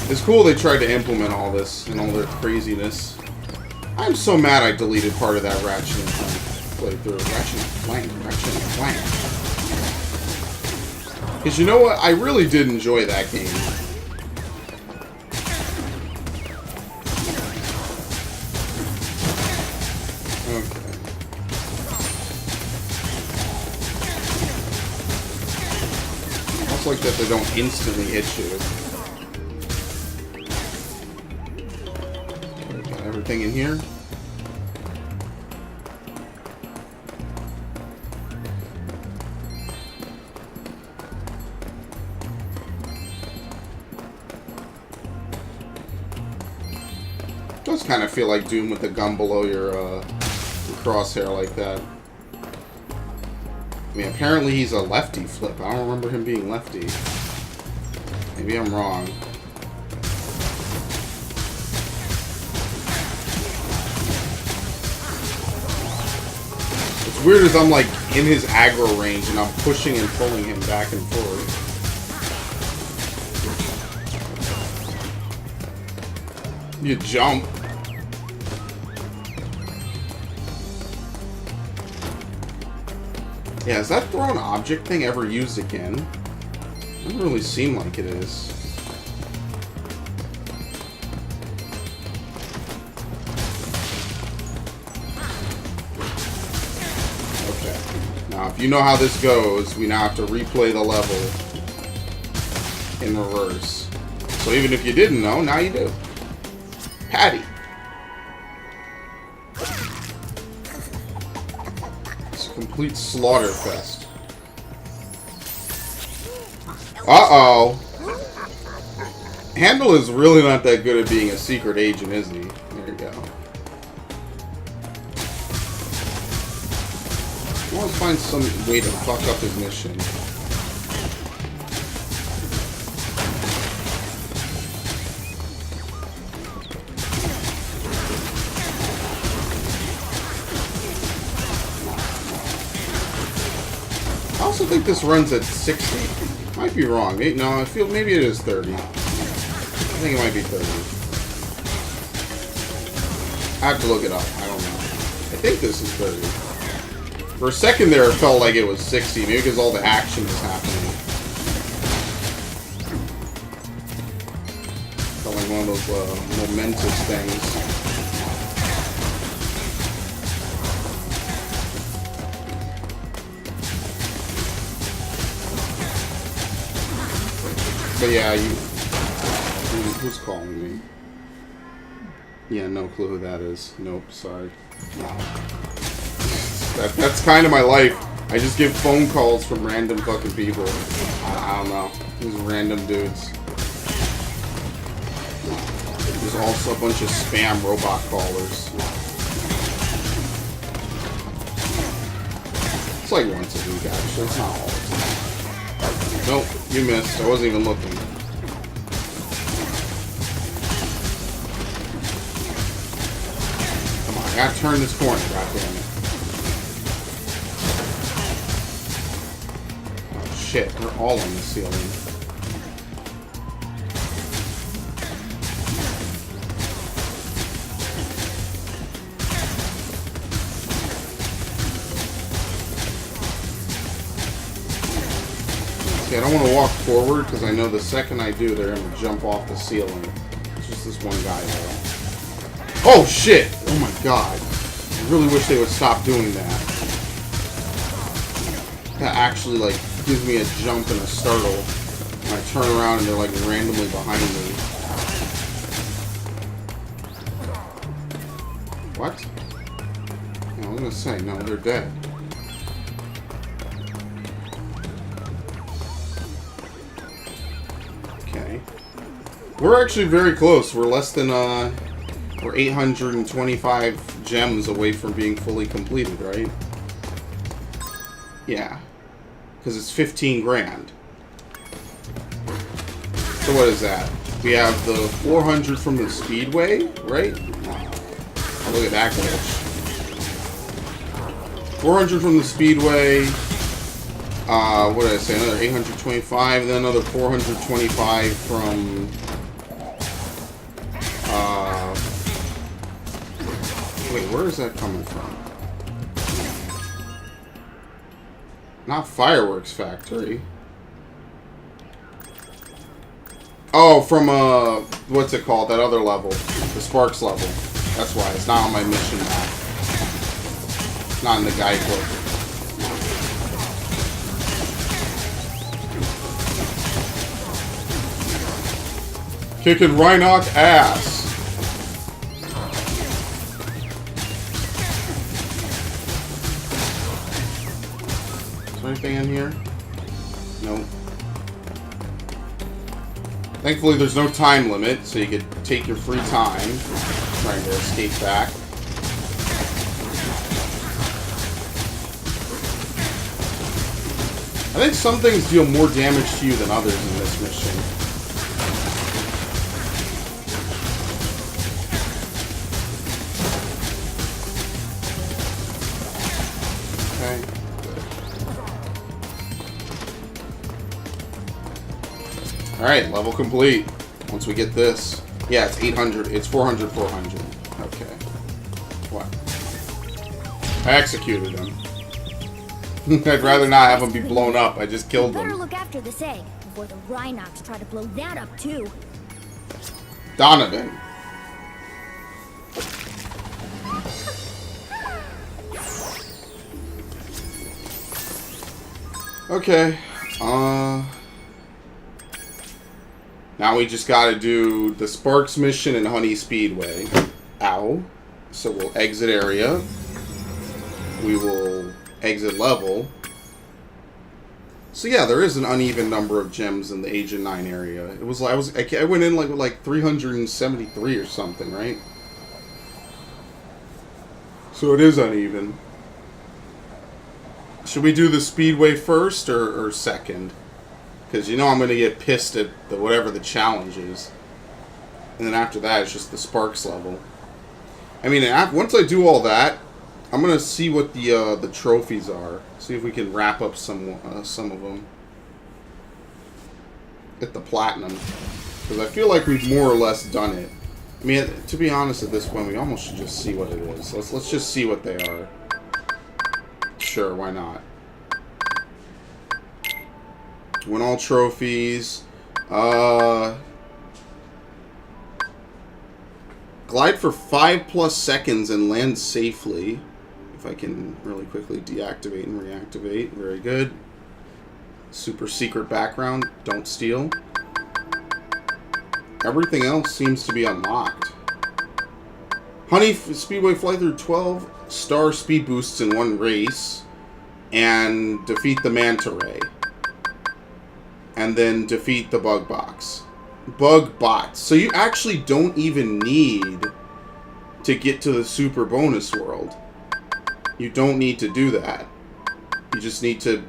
It's cool they tried to implement all this and all their craziness. I'm so mad I deleted part of that Ratchet and Clank playthrough. Ratchet and Clank. Because you know what? I really did enjoy that game. Okay. Almost like that they don't instantly hit you. Okay, got everything in here. Does kind of feel like Doom with the gun below your crosshair like that. I mean, apparently he's a lefty flip. I don't remember him being lefty. Maybe I'm wrong. It's weird as I'm like in his aggro range and I'm pushing and pulling him back and forth. You jump. Yeah, is that thrown object thing ever used again? Doesn't really seem like it is. Okay. Now, if you know how this goes, we now have to replay the level in reverse. So even if you didn't know, now you do. Patty. It's a complete slaughter fest. Uh-oh. Handel is really not that good at being a secret agent, is he? There you go. I want to find some way to fuck up his mission. I also think this runs at 60. Might be wrong. No, I feel maybe it is 30. I think it might be 30. I have to look it up. I don't know. I think this is 30. For a second there, it felt like it was 60. Maybe because all the action is happening. Felt like one of those momentous things. But yeah, who's calling me? Yeah, no clue who that is. Nope, sorry. That's kind of my life. I just get phone calls from random fucking people. I don't know. These random dudes. There's also a bunch of spam robot callers. It's like once a week, actually. It's not all the time. Nope, you missed. I wasn't even looking. Come on, I gotta turn this corner, goddammit. Oh shit, they're all on the ceiling. I don't want to walk forward because I know the second I do, they're going to jump off the ceiling. It's just this one guy though. Oh shit! Oh my god. I really wish they would stop doing that. That actually like gives me a jump and a startle. When I turn around and they're like randomly behind me. What? Yeah, I was going to say, no, they're dead. We're actually very close. We're less than, we're 825 gems away from being fully completed, right? Yeah. Because it's 15 grand. So what is that? We have the 400 from the Speedway, right? Oh, look at that glitch. 400 from the Speedway. What did I say? Another 825, and then another 425 from... wait, where is that coming from? Not Fireworks Factory. Oh, from, what's it called? That other level. The Sparks level. That's why. It's not on my mission map. It's not in the guidebook. Kicking Reignited ass. Is there anything in here? No. Thankfully, there's no time limit, so you could take your free time trying to escape back. I think some things deal more damage to you than others in this mission. Alright, level complete. Once we get this. Yeah, it's 800. It's 400, 400. Okay. What? I executed him. I'd rather not have him be blown up. I just killed Better him. look after this egg before the Rhinox try to blow that up too. Donovan. Okay. Now we just gotta do the Sparks mission and Honey Speedway. Ow. So we'll exit area. We will exit level. So yeah, there is an uneven number of gems in the Agent 9 area. It was I went in like 373 or something, right? So it is uneven. Should we do the Speedway first or second? Because you know I'm going to get pissed at whatever the challenge is. And then after that, it's just the Sparks level. I mean, once I do all that, I'm going to see what the trophies are. See if we can wrap up some of them. Get the platinum. Because I feel like we've more or less done it. I mean, to be honest, at this point, we almost should just see what it is. Let's just see what they are. Sure, why not? Win all trophies. Glide for 5+ seconds and land safely. If I can really quickly deactivate and reactivate. Very good. Super secret background. Don't steal. Everything else seems to be unlocked. Honey Speedway fly through 12 star speed boosts in one race. And defeat the Manta Ray. And then defeat the Bug Box. Bug Bots. So you actually don't even need to get to the Super Bonus World. You don't need to do that. You just need to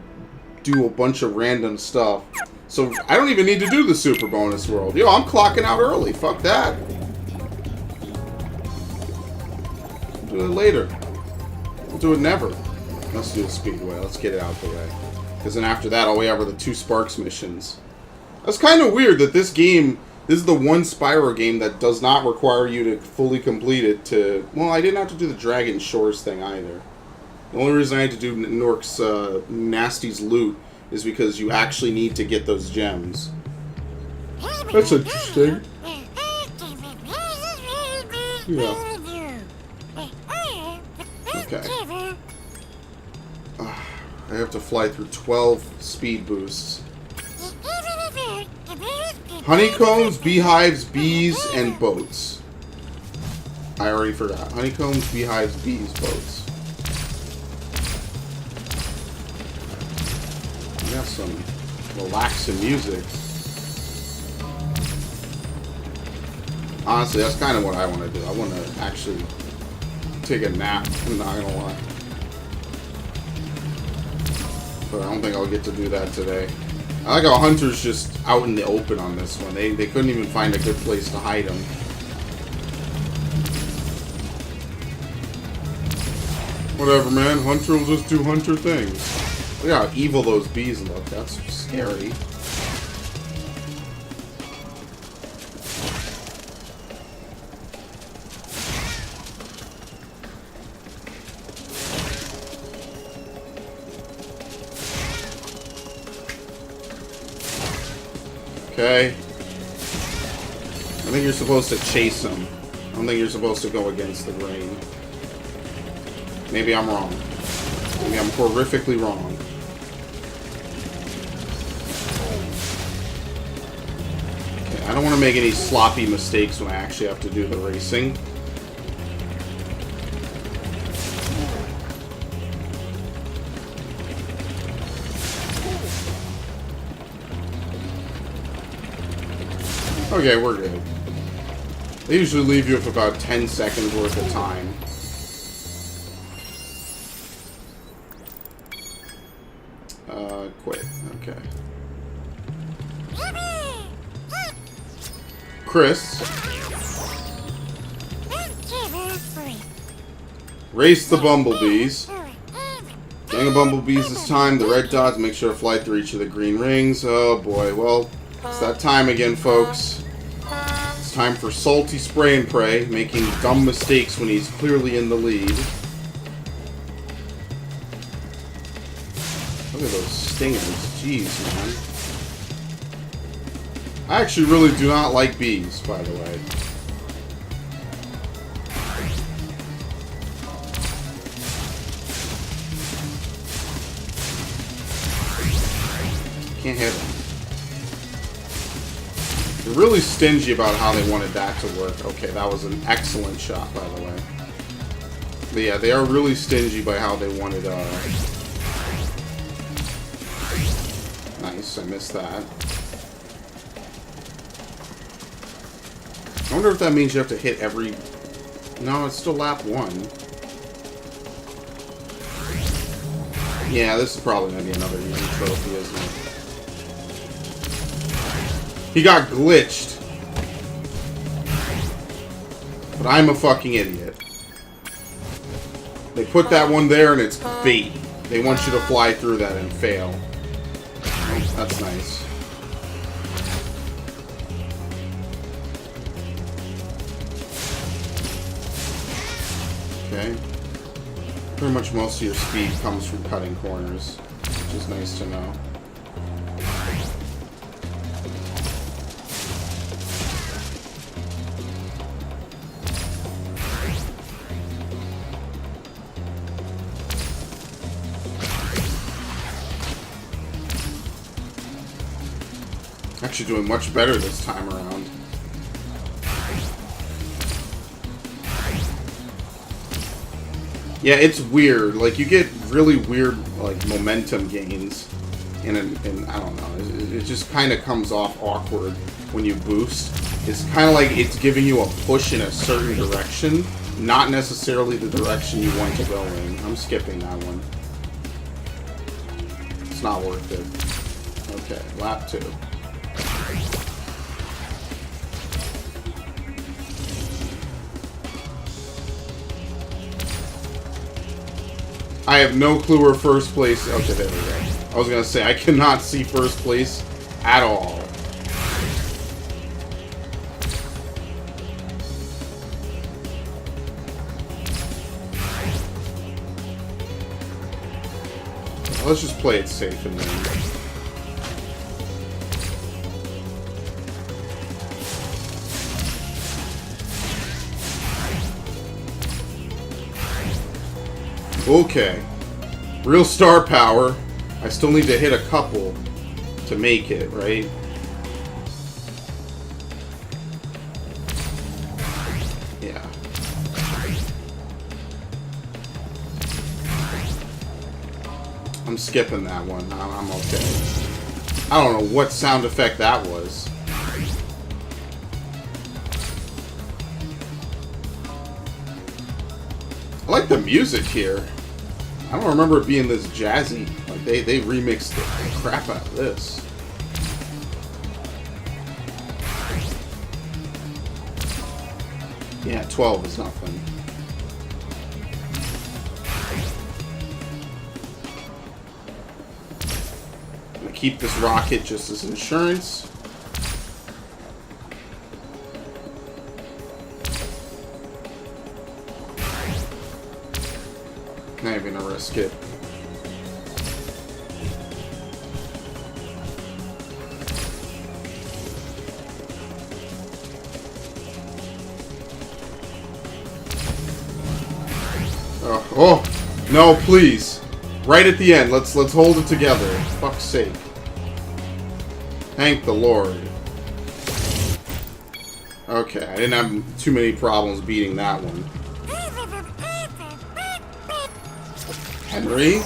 do a bunch of random stuff. So I don't even need to do the Super Bonus World. Yo, I'm clocking out early. Fuck that. I'll do it later. We'll do it never. Let's do the Speedway. Let's get it out the way. Because then after that, all we have are the 2 Sparks missions. That's kind of weird that this game, this is the one Spyro game that does not require you to fully complete it to... Well, I didn't have to do the Dragon Shores thing either. The only reason I had to do Nork's Nasty's loot is because you actually need to get those gems. That's interesting. Yeah. Okay. I have to fly through 12 speed boosts. Honeycombs, beehives, bees, and boats. I already forgot. Honeycombs, beehives, bees, boats. We got some relaxing music. Honestly, that's kind of what I want to do. I want to actually take a nap, I'm not gonna lie. But I don't think I'll get to do that today. I like how Hunter's just out in the open on this one. They couldn't even find a good place to hide him. Whatever, man. Hunter will just do Hunter things. Look how evil those bees look. That's scary. Okay. I think you're supposed to chase them. I don't think you're supposed to go against the grain. Maybe I'm wrong. Maybe I'm horrifically wrong. Okay, I don't want to make any sloppy mistakes when I actually have to do the racing. Okay, we're good. They usually leave you with about 10 seconds worth of time. Quit. Okay. Chris. Race the bumblebees. Gang of bumblebees this time. The red dots make sure to fly through each of the green rings. Oh boy, well, it's that time again, folks. It's time for Salty Spray and Pray, making dumb mistakes when he's clearly in the lead. Look at those stingers. Jeez, man. I actually really do not like bees, by the way. Can't hit them. They're really stingy about how they wanted that to work. Okay, that was an excellent shot, by the way. But yeah, they are really stingy by how they wanted, Nice, I missed that. I wonder if that means you have to hit every... No, it's still lap 1. Yeah, this is probably going to be another easy trophy, isn't it? He got glitched. But I'm a fucking idiot. They put that one there and it's bait. They want you to fly through that and fail. That's nice. Okay. Pretty much most of your speed comes from cutting corners, which is nice to know. Actually doing much better this time around. Yeah, it's weird. Like, you get really weird, like, momentum gains. And I don't know. It just kind of comes off awkward when you boost. It's kind of like it's giving you a push in a certain direction, not necessarily the direction you want to go in. I'm skipping that one. It's not worth it. Okay, lap 2. I have no clue where first place... Okay, there we go. I was gonna say, I cannot see first place at all. Let's just play it safe and then... Okay. Real star power. I still need to hit a couple to make it, right? Yeah. I'm skipping that one. I'm okay. I don't know what sound effect that was. I like the music here. I don't remember it being this jazzy. Like they remixed the crap out of this. Yeah, 12 is nothing. I'm gonna keep this rocket just as insurance. Not even gonna risk it. Oh, no, please. Right at the end. Let's hold it together. For fuck's sake. Thank the Lord. Okay, I didn't have too many problems beating that one. Henry?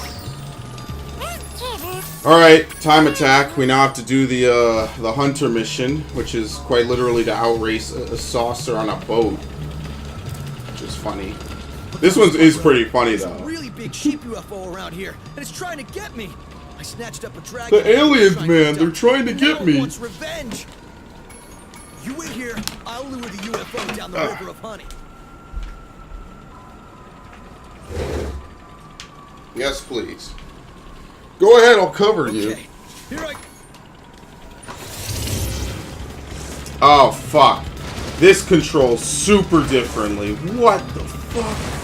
Alright, time attack. We now have to do the hunter mission, which is quite literally to outrace a saucer on a boat. Which is funny. This one is pretty funny, though. There's a really big sheep UFO around here, and it's trying to get me. I snatched up a dragon. The aliens, man, they're trying to get me. Wants revenge. You wait here. I'll lure the UFO down the river of honey. Yes, please. Go ahead, I'll cover you. Here I... Oh, fuck. This controls super differently. What the fuck?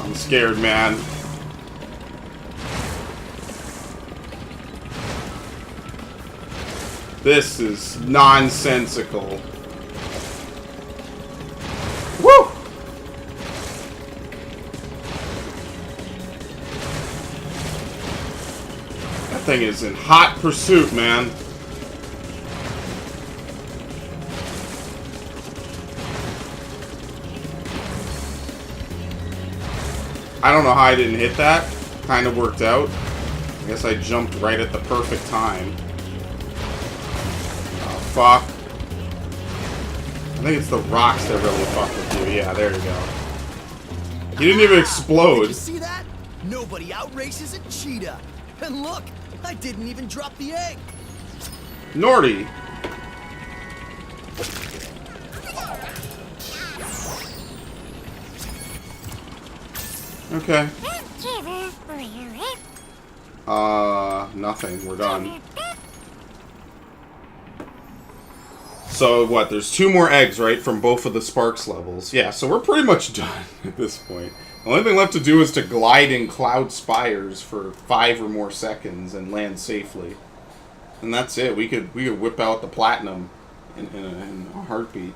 I'm scared, man. This is nonsensical. Woo! That thing is in hot pursuit, man. I don't know how I didn't hit that. Kind of worked out. I guess I jumped right at the perfect time. Oh, fuck. I think it's the rocks that really fuck with you. Yeah, there you go. He didn't even explode. Did you see that? Nobody outraces a cheetah. And look, I didn't even drop the egg. Nordy. Okay. Nothing. We're done. So, what? There's 2 more eggs, right? From both of the Sparks levels. Yeah, so we're pretty much done at this point. The only thing left to do is to glide in cloud spires for 5 or more seconds and land safely. And that's it. We could whip out the platinum in a heartbeat.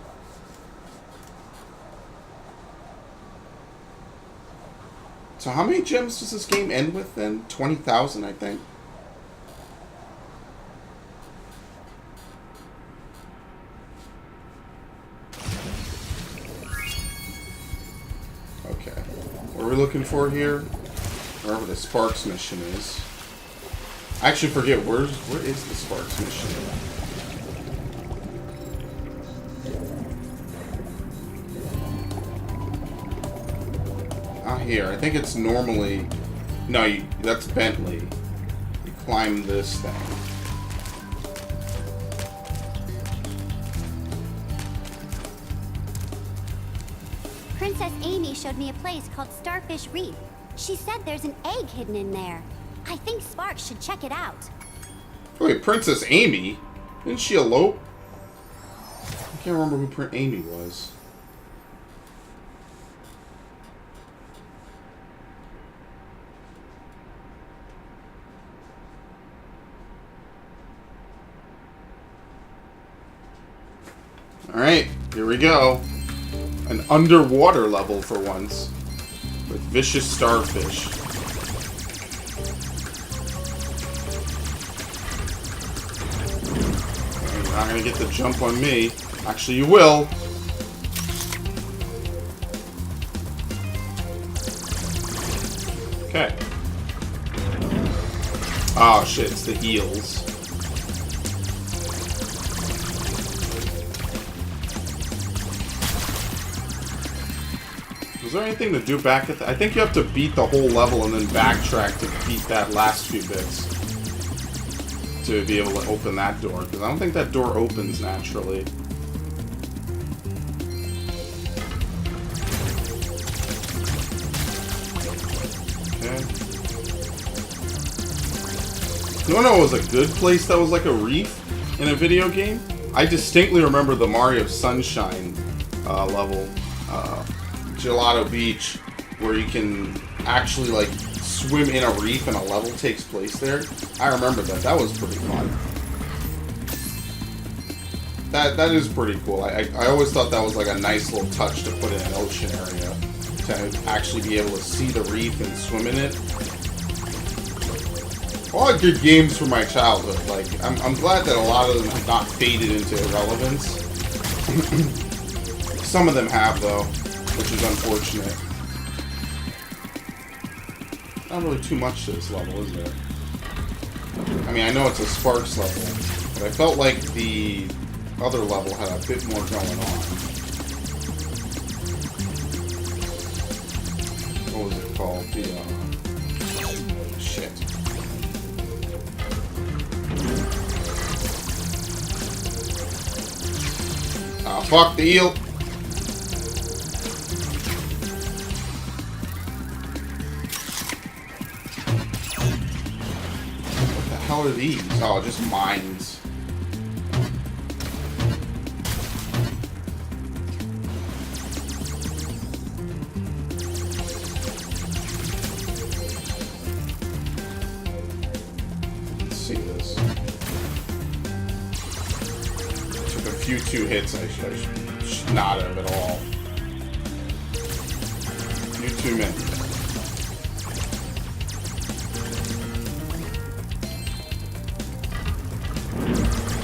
So how many gems does this game end with then? 20,000, I think. Okay. What are we looking for here? Wherever the Sparks mission is. I actually forget, where is the Sparks mission? Here. I think it's normally... No, that's Bentley. You climb this thing. Princess Amy showed me a place called Starfish Reef. She said there's an egg hidden in there. I think Sparks should check it out. Wait, Princess Amy? Didn't she elope? I can't remember who Amy was. Alright, here we go. An underwater level for once. With vicious starfish. You're not gonna get the jump on me. Actually, you will. Okay. Oh shit, it's the eels. Was there anything to do back at I think you have to beat the whole level and then backtrack to beat that last few bits. To be able to open that door. Because I don't think that door opens naturally. Okay. You wanna know what was a good place that was like a reef in a video game? I distinctly remember the Mario Sunshine level. Gelato Beach, where you can actually like swim in a reef and a level takes place there. I remember that. That was pretty fun. That is pretty cool. I always thought that was like a nice little touch to put in an ocean area, to actually be able to see the reef and swim in it. A lot of good games from my childhood. Like I'm glad that a lot of them have not faded into irrelevance. Some of them have though, which is unfortunate. Not really too much to this level, is there? I mean, I know it's a Sparks level, but I felt like the other level had a bit more going on. What was it called? Shit. Ah, fuck the eel! What are these? Oh, just mines. Let's see this. Took a few 2 hits. I should not have at all. You too many.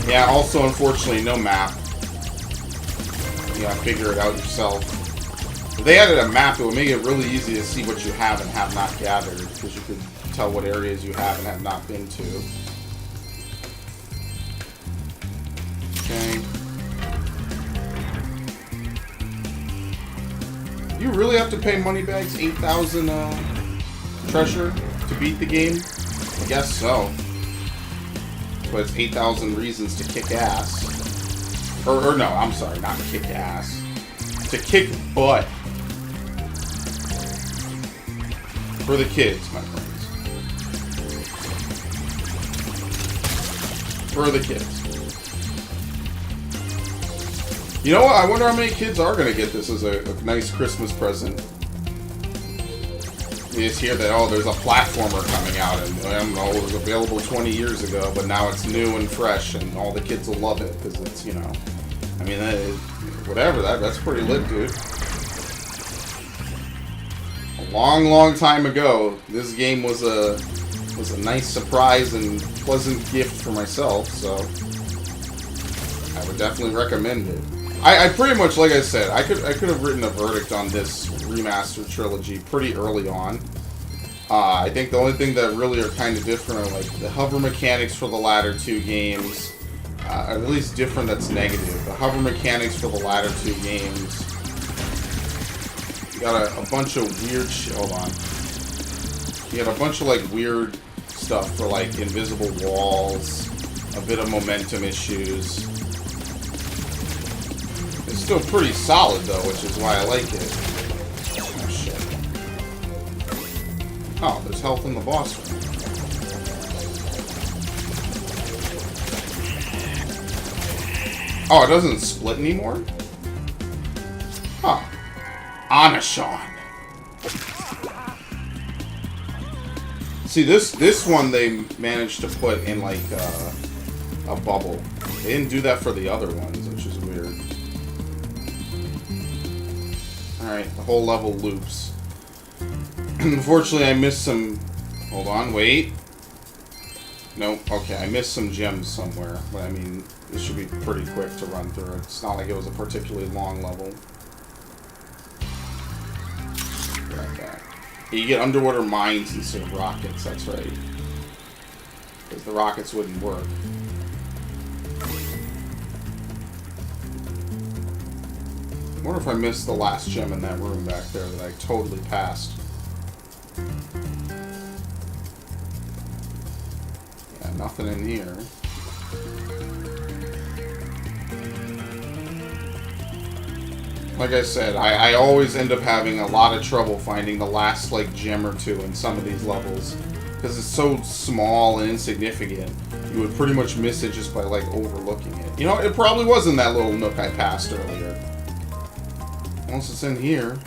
Yeah, also, unfortunately, no map. You gotta figure it out yourself. If they added a map, it would make it really easy to see what you have and have not gathered, because you could tell what areas you have and have not been to. Okay. You really have to pay Moneybags 8,000 treasure to beat the game? I guess so. But it's 8,000 reasons to kick ass. Or no, I'm sorry, not kick ass. To kick butt. For the kids, my friends. For the kids. You know what? I wonder how many kids are going to get this as a nice Christmas present. You just hear that, oh, there's a platformer coming out, and I don't know, it was available 20 years ago, but now it's new and fresh, and all the kids will love it, because it's, you know, I mean, whatever, that's pretty lit, dude. A long, long time ago, this game was a nice surprise and pleasant gift for myself, so I would definitely recommend it. I pretty much, like I said, I could have written a verdict on this remastered trilogy pretty early on. I think the only thing that really are kind of different are like the hover mechanics for the latter two games. At least different, that's negative. The hover mechanics for the latter two games. You got a bunch of weird shit. Hold on. You got a bunch of like weird stuff for like invisible walls, a bit of momentum issues. It's still pretty solid though, which is why I like it. Oh shit. Oh, there's health in the boss room. Oh, it doesn't split anymore? Huh. Anashan. See, this one they managed to put in like a bubble. They didn't do that for the other ones, which is weird. Alright, the whole level loops. Unfortunately, I missed some... Hold on, wait. Nope, okay, I missed some gems somewhere. But I mean, this should be pretty quick to run through. It's not like it was a particularly long level. Like that. You get underwater mines instead of rockets, that's right. Because the rockets wouldn't work. I wonder if I missed the last gem in that room back there that I totally passed. Yeah, nothing in here. Like I said, I always end up having a lot of trouble finding the last, like, gem or two in some of these levels. Because it's so small and insignificant, you would pretty much miss it just by, like, overlooking it. You know, it probably was in that little nook I passed earlier. Once it's in here...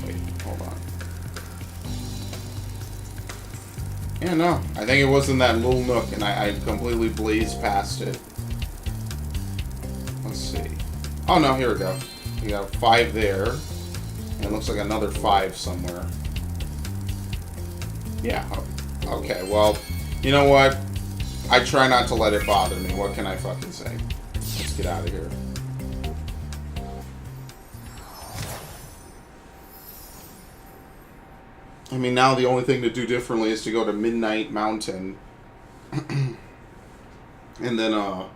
Wait, hold on. Yeah, no. I think it was in that little nook, and I completely blazed past it. Let's see. Oh, no, here we go. We got 5 there. And it looks like another 5 somewhere. Yeah. Okay, well, you know what? I try not to let it bother me. What can I fucking say? Let's get out of here. I mean, now the only thing to do differently is to go to Midnight Mountain. And then,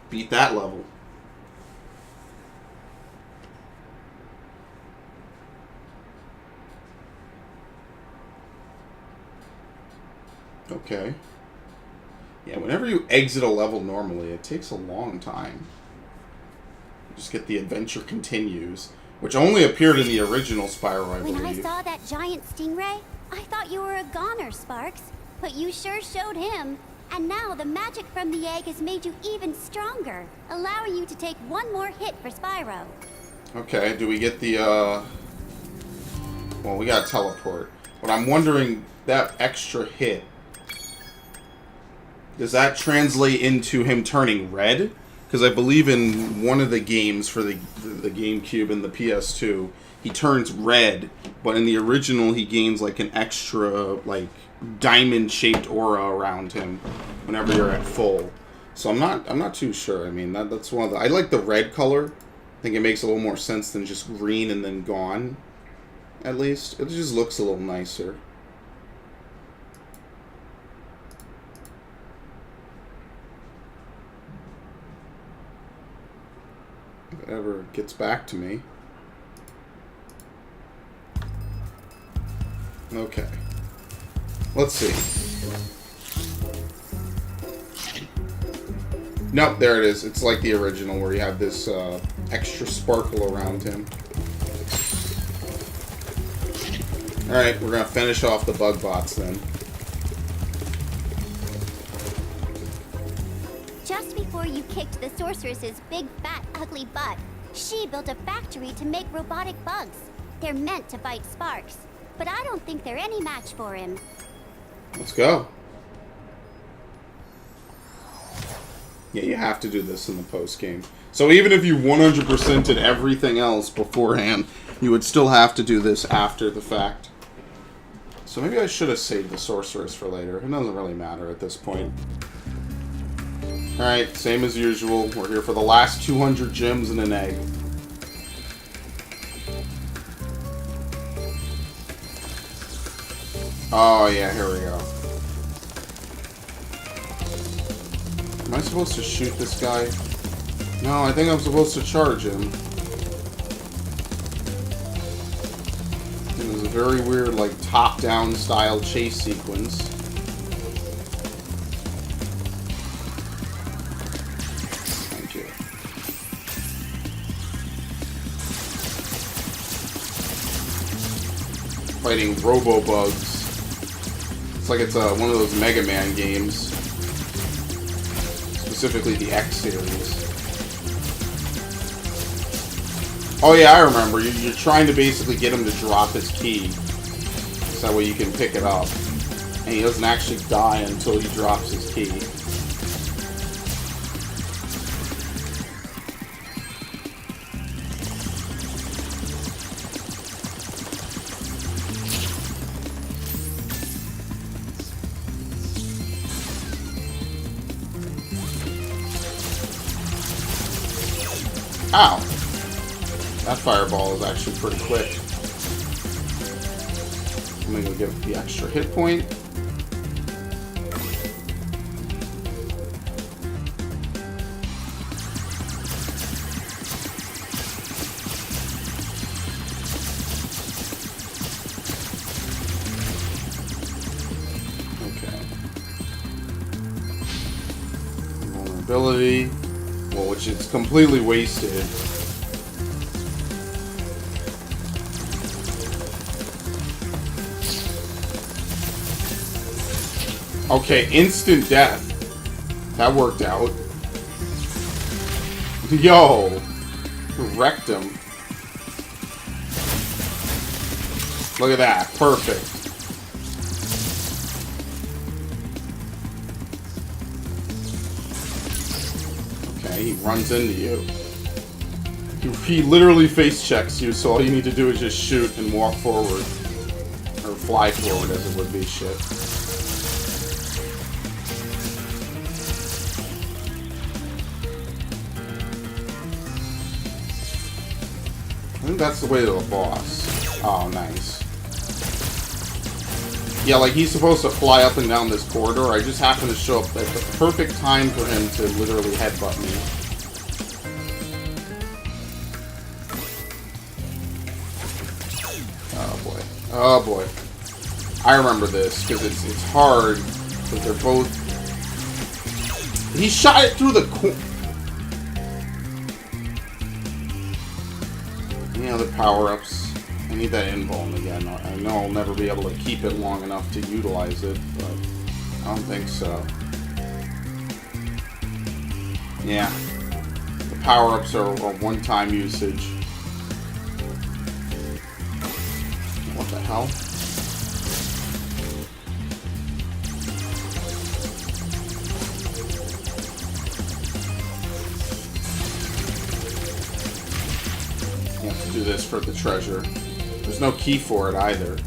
beat that level. Okay. Yeah, whenever you exit a level normally, it takes a long time. You just get the adventure continues, which only appeared in the original Spyro, I believe. When I saw that giant stingray, I thought you were a goner, Sparks. But you sure showed him. And now the magic from the egg has made you even stronger, allowing you to take one more hit for Spyro. Okay, do we get the, Well, we gotta teleport. But I'm wondering, that extra hit... Does that translate into him turning red? Because I believe in one of the games for the GameCube and the PS2, he turns red, but in the original he gains like an extra like diamond-shaped aura around him. whenever you're at full. So I'm not too sure. I mean, that's one of the... I like the red color. I think it makes a little more sense than just green and then gone. At least. It just looks a little nicer. If it ever gets back to me. Okay. Let's see. Nope, there it is. It's like the original where you have this extra sparkle around him. Alright, we're going to finish off the bug bots then. Just before you kicked the sorceress's big, fat, ugly butt, she built a factory to make robotic bugs. They're meant to fight Sparks, but I don't think they're any match for him. Let's go. Yeah, you have to do this in the post-game. So even if you 100%ed everything else beforehand, you would still have to do this after the fact. So maybe I should have saved the sorceress for later. It doesn't really matter at this point. Alright, same as usual. We're here for the last 200 gems and an egg. Oh yeah, here we go. Am I supposed to shoot this guy? No, I think I'm supposed to charge him. It was a very weird, like, top-down style chase sequence. Thank you. Fighting Robo-Bugs. It's like it's one of those Mega Man games. Specifically the X series. Oh yeah, I remember. You're trying to basically get him to drop his key. So that way you can pick it up. And he doesn't actually die until he drops his key. Ow! That fireball is actually pretty quick. I'm gonna go give it the extra hit point. Okay. Vulnerability. Well, which is completely wasted. Okay, instant death. That worked out. Yo! Wrecked him. Look at that. Perfect. Okay, he runs into you. He literally face checks you, so all you need to do is just shoot and walk forward. Or fly forward, as it would be. Shit. I think that's the way to the boss. Oh, nice. Yeah, like he's supposed to fly up and down this corridor. I just happened to show up at the perfect time for him to literally headbutt me. Oh boy. Oh boy. I remember this because it's hard because they're both. He shot it through the corner. Any other power-ups? I need that invuln again. I know I'll never be able to keep it long enough to utilize it, but I don't think so. Yeah. The power-ups are one-time usage. What the hell? You have to do this for the treasure. There's no key for it either.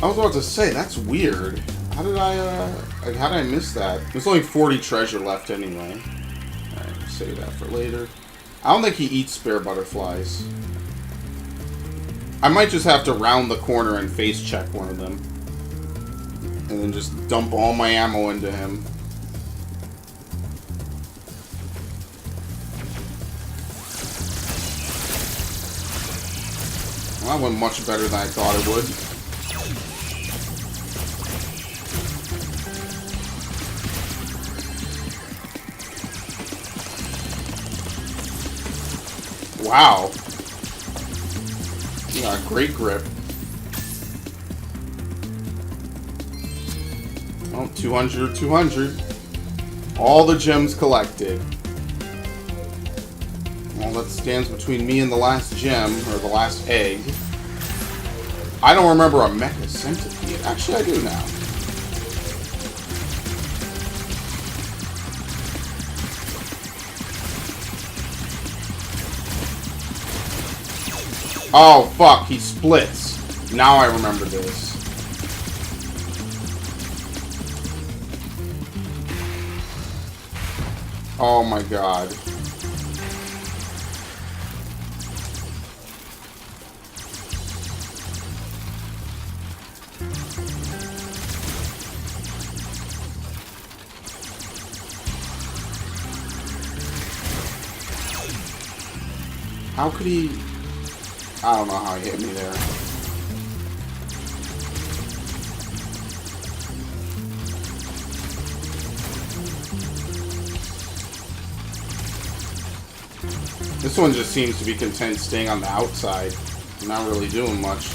I was about to say, that's weird. how did I miss that? There's only 40 treasure left anyway. Alright, save that for later. I don't think he eats spare butterflies. I might just have to round the corner and face check one of them. And then just dump all my ammo into him. Well, that went much better than I thought it would. Wow. You got a great grip. Oh, 200, 200. All the gems collected. Well, that stands between me and the last gem, or the last egg. I don't remember a mecha centipede. Actually, I do now. Oh, fuck, he splits. Now I remember this. Oh my god. How could he... I don't know how he hit me there. This one just seems to be content staying on the outside. Not really doing much.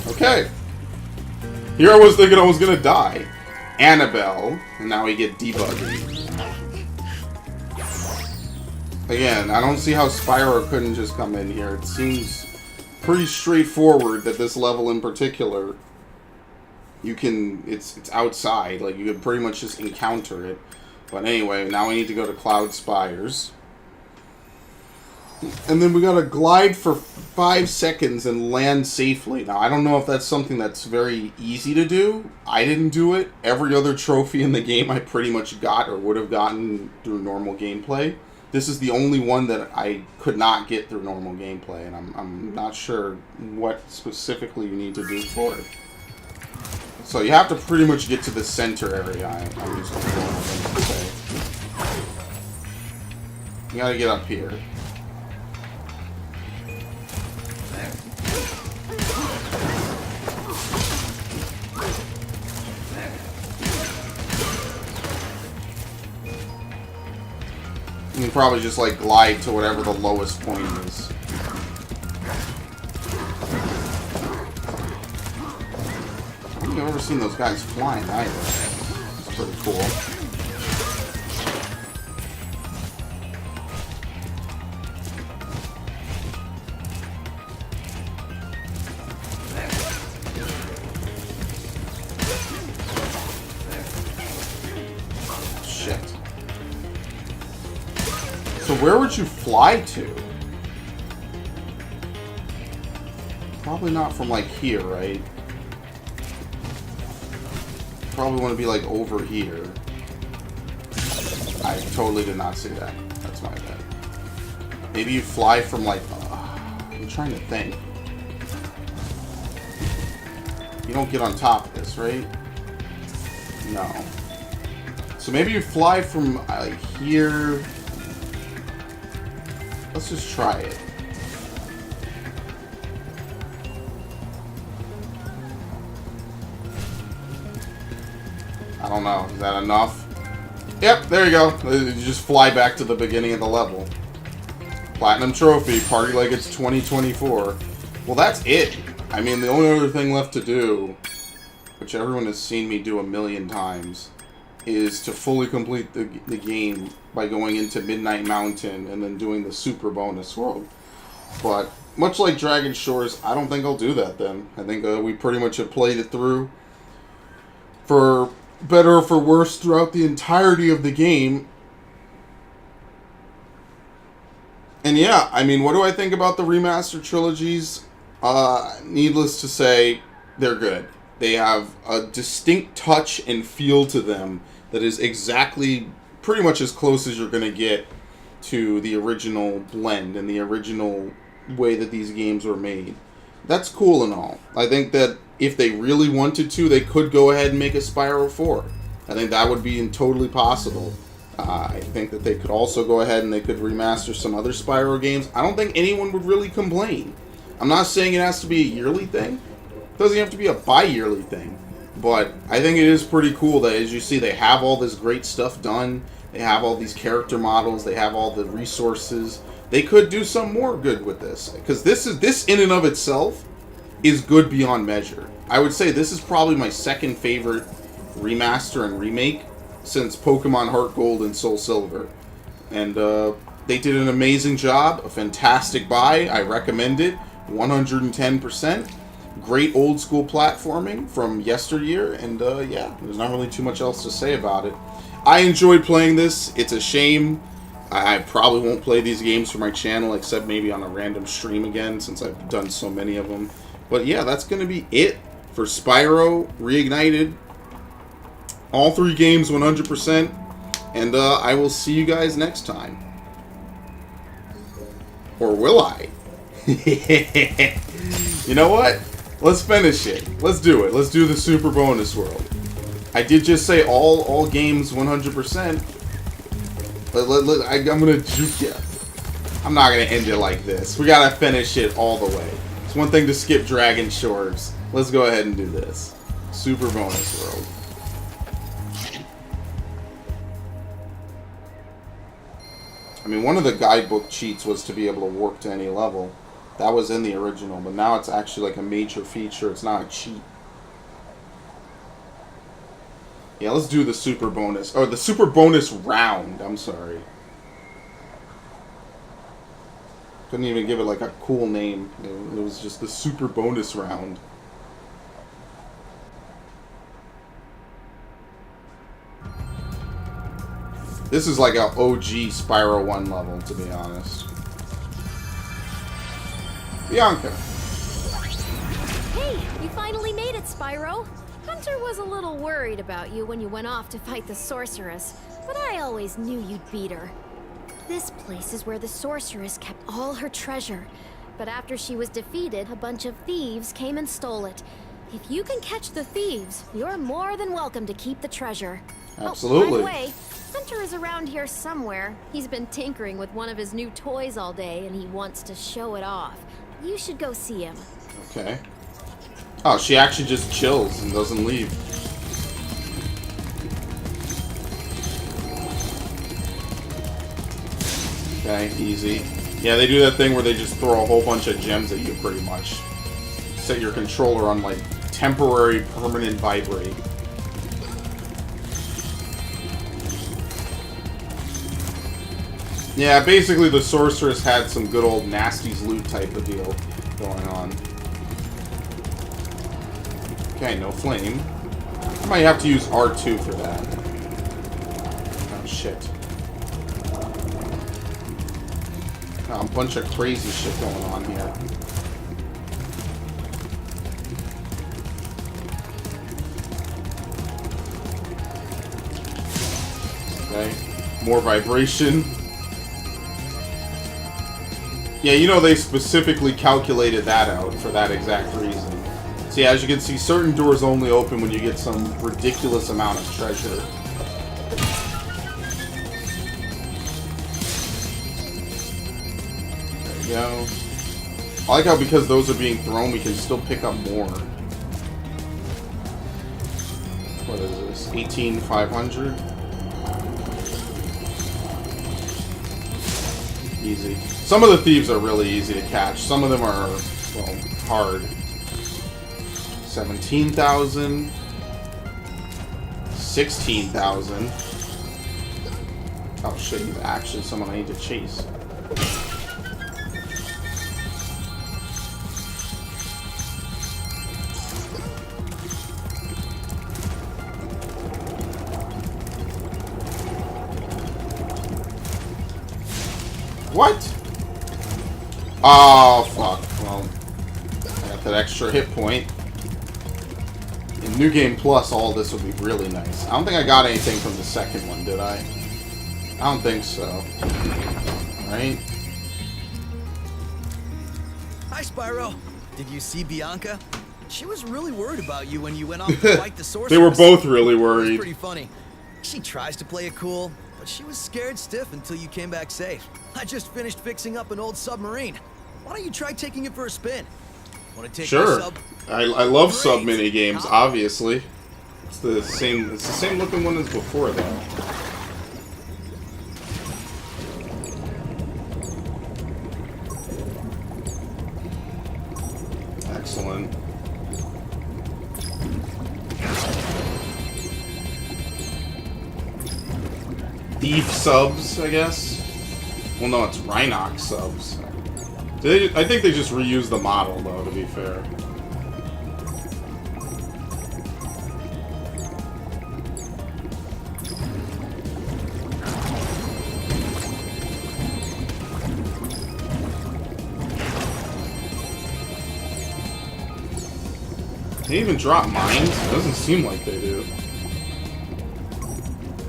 Okay. Here I was thinking I was gonna die. Annabelle, and now we get debugging. Again, I don't see how Spyro couldn't just come in here. It seems pretty straightforward that this level in particular, you can, it's outside, like you could pretty much just encounter it. But anyway, now we need to go to Cloud Spires. And then we gotta glide for 5 seconds and land safely. Now, I don't know if that's something that's very easy to do. I didn't do it. Every other trophy in the game I pretty much got or would have gotten through normal gameplay. This is the only one that I could not get through normal gameplay, and I'm not sure what specifically you need to do for it. So you have to pretty much get to the center area, I'm just going to say. You gotta get up here. You can probably just, like, glide to whatever the lowest point is. I've never seen those guys flying either. It's pretty cool. So where would you fly to? Probably not from like here, right? Probably want to be like over here. I totally did not see that. That's my bad. Maybe you fly from like... I'm trying to think. You don't get on top of this, right? No. So maybe you fly from like here... Let's just try it. I don't know. Is that enough? Yep, there you go. You just fly back to the beginning of the level. Platinum trophy. Party like it's 2024. Well, that's it. I mean, the only other thing left to do, which everyone has seen me do a million times, is to fully complete the game by going into Midnight Mountain and then doing the super bonus world. But much like Dragon Shores, I don't think I'll do that then. I think we pretty much have played it through for better or for worse throughout the entirety of the game. And yeah, I mean, what do I think about the remastered trilogies? Needless to say, they're good. They have a distinct touch and feel to them that is exactly pretty much as close as you're going to get to the original blend and the original way that these games were made. That's cool and all. I think that if they really wanted to, they could go ahead and make a Spyro 4. I think that would be totally possible. I think that they could also go ahead and they could remaster some other Spyro games. I don't think anyone would really complain. I'm not saying it has to be a yearly thing. It doesn't have to be a bi-yearly thing. But I think it is pretty cool that, as you see, they have all this great stuff done. They have all these character models. They have all the resources. They could do some more good with this. Because this in and of itself is good beyond measure. I would say this is probably my second favorite remaster and remake since Pokemon Heart Gold and Soul Silver. And they did an amazing job. A fantastic buy. I recommend it 110%. Great old school platforming from yesteryear. And yeah, there's not really too much else to say about it. I enjoyed playing this. It's a shame I probably won't play these games for my channel except maybe on a random stream again since I've done so many of them. But yeah, that's going to be it for Spyro Reignited. All 3 games 100%. And I will see you guys next time. Or will I? You know what? Let's finish it. Let's do it. Let's do the super bonus world. I did just say all games 100%. I'm gonna juke you. I'm not gonna end it like this. We gotta finish it all the way. It's one thing to skip Dragon Shores. Let's go ahead and do this. Super bonus world. I mean, one of the guidebook cheats was to be able to warp to any level. That was in the original, but now it's actually like a major feature. It's not a cheat. Yeah, let's do the super bonus. Or the super bonus round. I'm sorry. Couldn't even give it like a cool name. It was just the super bonus round. This is like a OG Spyro 1 level, to be honest. Bianca. Hey, you finally made it, Spyro. Hunter was a little worried about you when you went off to fight the sorceress, but I always knew you'd beat her. This place is where the sorceress kept all her treasure, but after she was defeated, a bunch of thieves came and stole it. If you can catch the thieves, you're more than welcome to keep the treasure. Absolutely. Oh, by the way, Hunter is around here somewhere. He's been tinkering with one of his new toys all day, and he wants to show it off. You should go see him. Okay. Oh, she actually just chills and doesn't leave. Okay, easy. Yeah, they do that thing where they just throw a whole bunch of gems at you, pretty much. Set your controller on, like, temporary, permanent vibrate. Yeah, basically the sorceress had some good old Nasty's loot type of deal going on. Okay, no flame. I might have to use R2 for that. Oh, shit. Oh, a bunch of crazy shit going on here. Okay. More vibration. Yeah, you know they specifically calculated that out for that exact reason. See, as you can see, certain doors only open when you get some ridiculous amount of treasure. There we go. I like how because those are being thrown, we can still pick up more. What is this? 18,500? Easy. Some of the thieves are really easy to catch. Some of them are, well, hard. 17,000. 16,000. Oh shit, he's actually someone I need to chase. What? Oh, fuck. Well, I got that extra hit point. In New Game Plus, all this would be really nice. I don't think I got anything from the second one, did I? I don't think so. Right? Hi, Spyro. Did you see Bianca? She was really worried about you when you went off to fight the sorceress. They were both really It was worried. pretty funny. She tries to play it cool, but she was scared stiff until you came back safe. I just finished fixing up an old submarine. Why don't you try taking it for a spin? Want to take my Sure. sub? I love Great. sub mini games, obviously. It's the same looking one as before, though. Excellent. Thief subs, I guess. Well, no, it's Rhinox subs. I think they just reused the model, though, to be fair. They even drop mines? It doesn't seem like they do.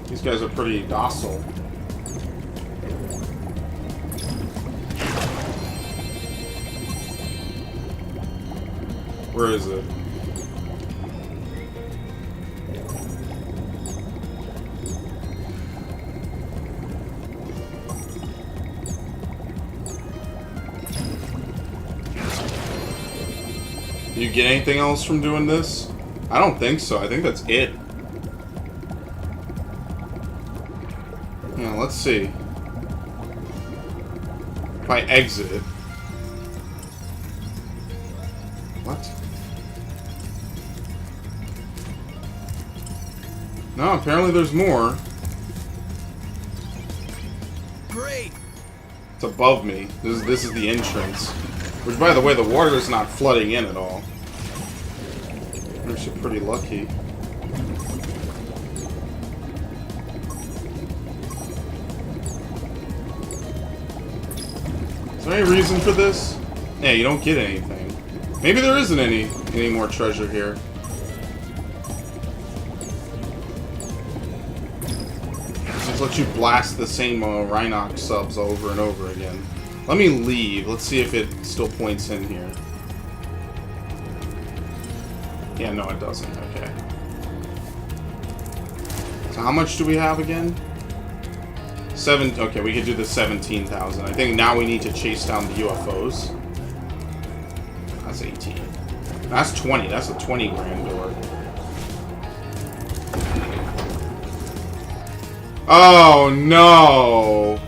These guys are pretty docile. Where is it? Do you get anything else from doing this? I don't think so. I think that's it. Yeah, let's see. If I exit it. What? No, apparently there's more. Great. It's above me. This is the entrance. Which, by the way, the water is not flooding in at all. I'm actually pretty lucky. Is there any reason for this? Yeah, you don't get anything. Maybe there isn't any more treasure here. Just let you blast the same Rhinox subs over and over again. Let me leave. Let's see if it still points in here. Yeah, no, it doesn't. Okay. So how much do we have again? Okay, we could do the 17,000. I think now we need to chase down the UFOs. That's 18. That's 20. That's a 20 grand door. Oh no!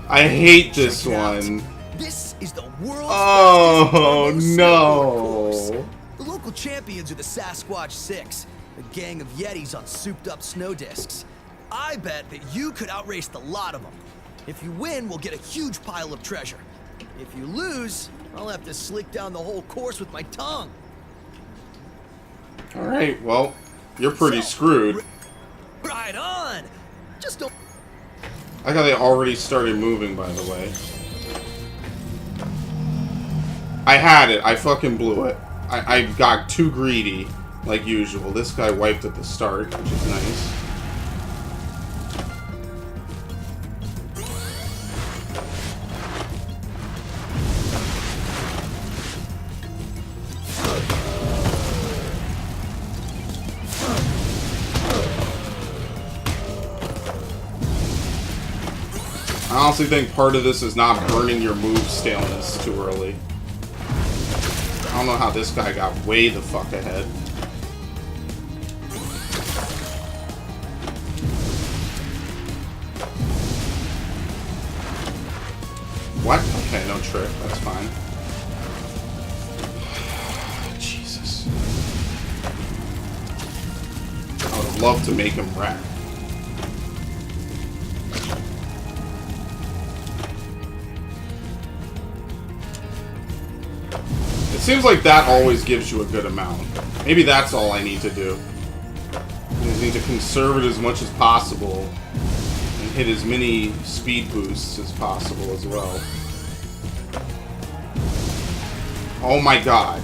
I hate this one. This is the world's Oh fastest course. no! The local champions are the Sasquatch Six, a gang of Yetis on souped-up snow discs. I bet that you could outrace the lot of them. If you win, we'll get a huge pile of treasure. If you lose, I'll have to slick down the whole course with my tongue. Alright, well, you're pretty screwed. Right on! Just don't... I thought they already started moving, by the way. I had it. I fucking blew it. I got too greedy, like usual. This guy wiped at the start, which is nice. I honestly think part of this is not burning your move staleness too early. I don't know how this guy got way the fuck ahead. What? Okay, no trick. That's fine. Jesus. I would love to make him wreck. It seems like that always gives you a good amount. Maybe that's all I need to do. I just need to conserve it as much as possible and hit as many speed boosts as possible as well. Oh my god.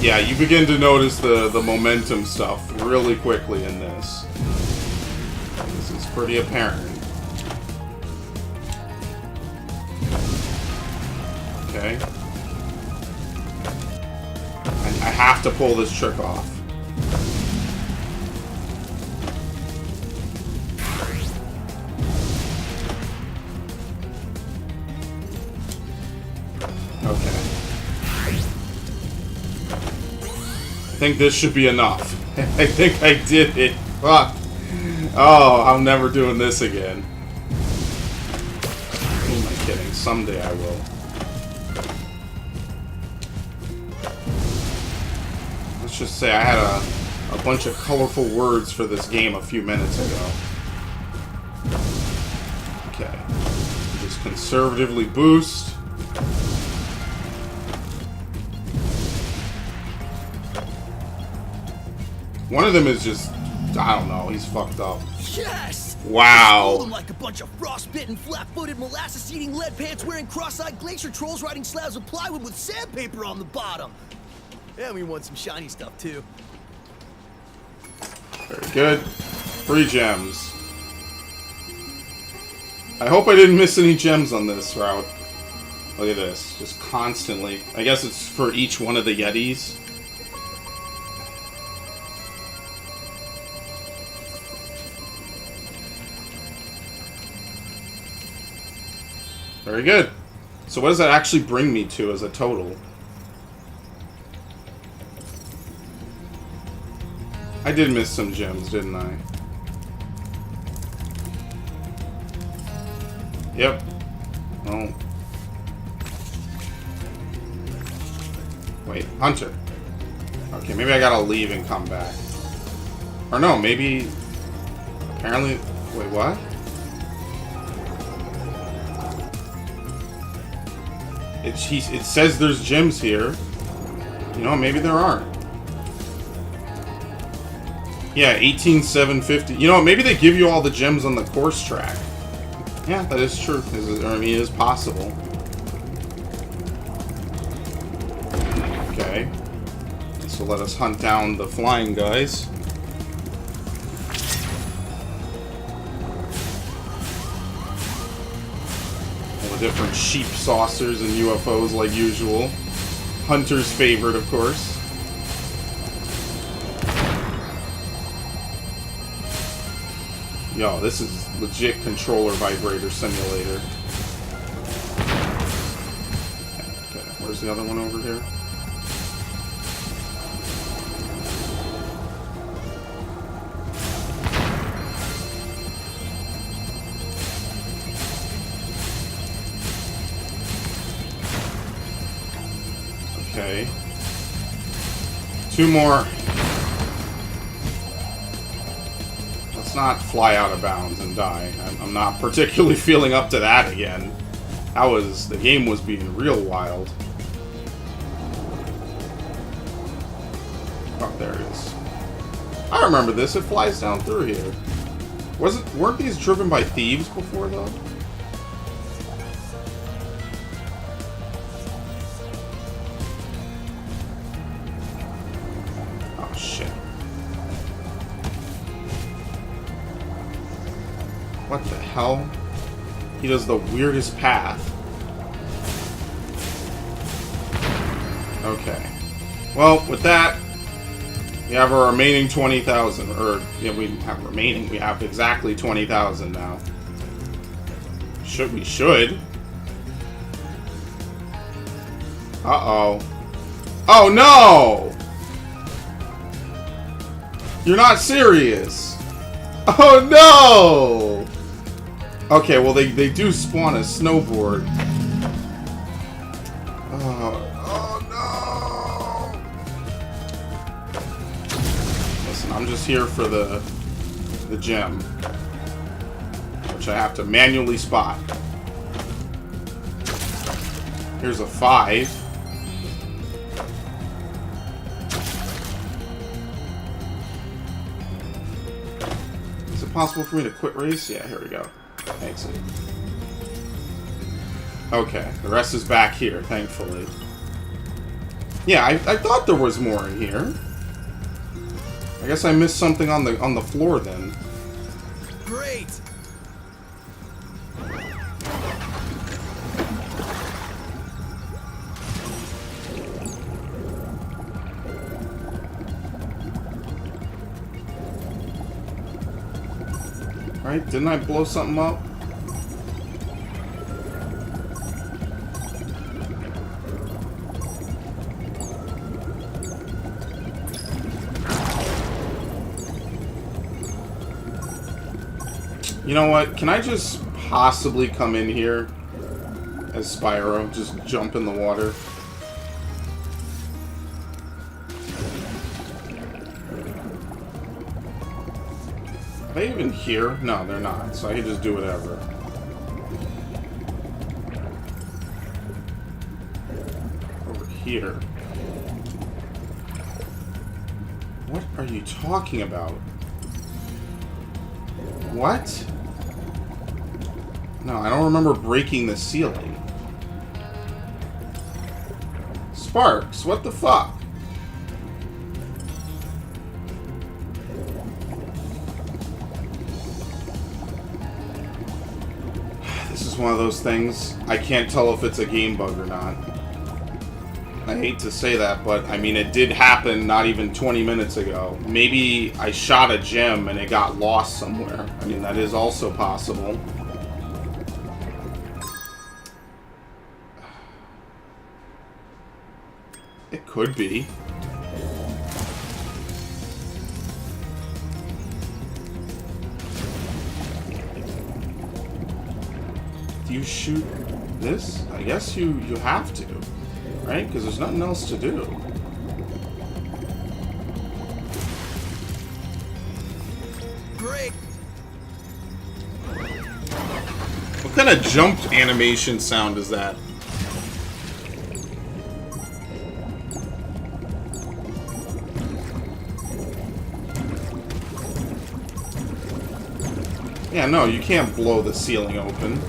Yeah, you begin to notice the momentum stuff really quickly in this. This is pretty apparent. Okay. I have to pull this trick off. Okay. I think this should be enough. I think I did it. Fuck. Oh, I'm never doing this again. Who am I kidding? Someday I will. Let's just say I had a bunch of colorful words for this game a few minutes ago. Okay. Just conservatively boost. One of them is just, I don't know, he's fucked up. Yes! Wow. Roll them like a bunch of frostbitten, flat-footed, molasses-eating, lead pants-wearing, cross-eyed glacier trolls riding slabs of plywood with sandpaper on the bottom. Yeah, we want some shiny stuff, too. Very good. 3 gems. I hope I didn't miss any gems on this route. Look at this. Just constantly. I guess it's for each one of the Yetis. Very good. So what does that actually bring me to as a total? I did miss some gems, didn't I? Yep. Oh. Wait, Hunter. Okay, maybe I gotta leave and come back. Or no, maybe... Apparently... Wait, what? It says there's gems here. You know, maybe there aren't. Yeah, 18,750. You know, maybe they give you all the gems on the course track. Yeah, that is true. I mean, it is possible. Okay. So let us hunt down the flying guys. Different sheep saucers and UFOs like usual. Hunter's favorite, of course. Yo, this is legit controller vibrator simulator. Okay, where's the other one over here? Okay. 2 more. Let's not fly out of bounds and die. I'm not particularly feeling up to that again. The game was being real wild. Oh, there it is. I remember this. It flies down through here. Weren't these driven by thieves before, though? What the hell? He does the weirdest path. Okay. Well, with that, we have our remaining 20,000. Or, yeah, we have remaining. We have exactly 20,000 now. We should. Uh-oh. Oh, no! You're not serious. Oh, no! Okay, well, they do spawn a snowboard. Oh, no! Listen, I'm just here for the gem. Which I have to manually spot. Here's a 5. Is it possible for me to quit race? Yeah, here we go. Excellent. Okay, the rest is back here, thankfully. Yeah, I thought there was more in here. I guess I missed something on the floor then. Great! Right? Didn't I blow something up? You know what? Can I just possibly come in here as Spyro? Just jump in the water. Are they even here? No, they're not. So I can just do whatever. Over here. What are you talking about? What? No, I don't remember breaking the ceiling. Sparks, what the fuck? This is one of those things, I can't tell if it's a game bug or not. I hate to say that, but I mean, it did happen not even 20 minutes ago. Maybe I shot a gem and it got lost somewhere. I mean, that is also possible. It could be. Do you shoot this? I guess you have to. Right? Because there's nothing else to do. Great. What kind of jump animation sound is that? Yeah, no, you can't blow the ceiling open.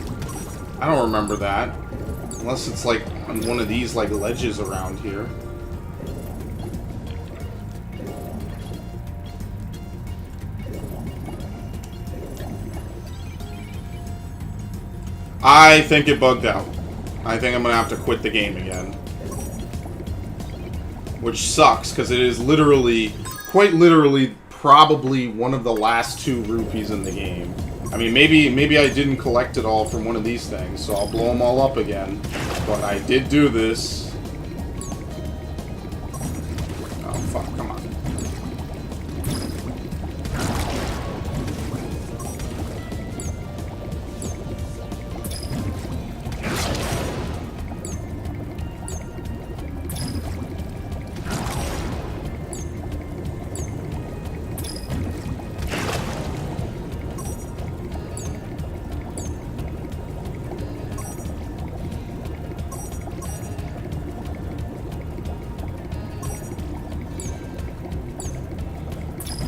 I don't remember that. Unless it's like on one of these like ledges around here. I think it bugged out. I think I'm gonna have to quit the game again. Which sucks, because it is literally, quite literally, probably one of the last 2 rupees in the game. I mean, maybe I didn't collect it all from one of these things, so I'll blow them all up again. But I did do this. Oh, fuck, come on.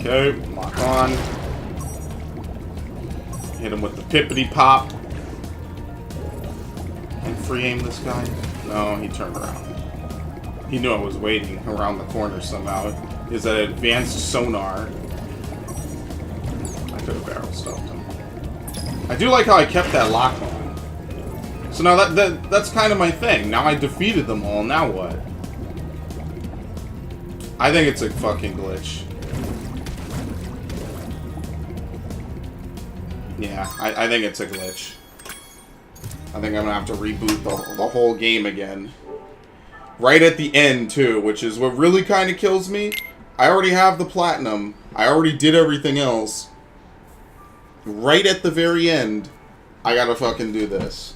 Okay, lock on. Hit him with the pippity pop. And free aim this guy? No, he turned around. He knew I was waiting around the corner somehow. Is that advanced sonar? I could have barrel stuffed him. I do like how I kept that lock on. So now that's kind of my thing. Now I defeated them all. Now what? I think it's a fucking glitch. Yeah, I think it's a glitch. I think I'm gonna have to reboot the whole game again. Right at the end, too, which is what really kind of kills me. I already have the platinum. I already did everything else. Right at the very end, I gotta fucking do this.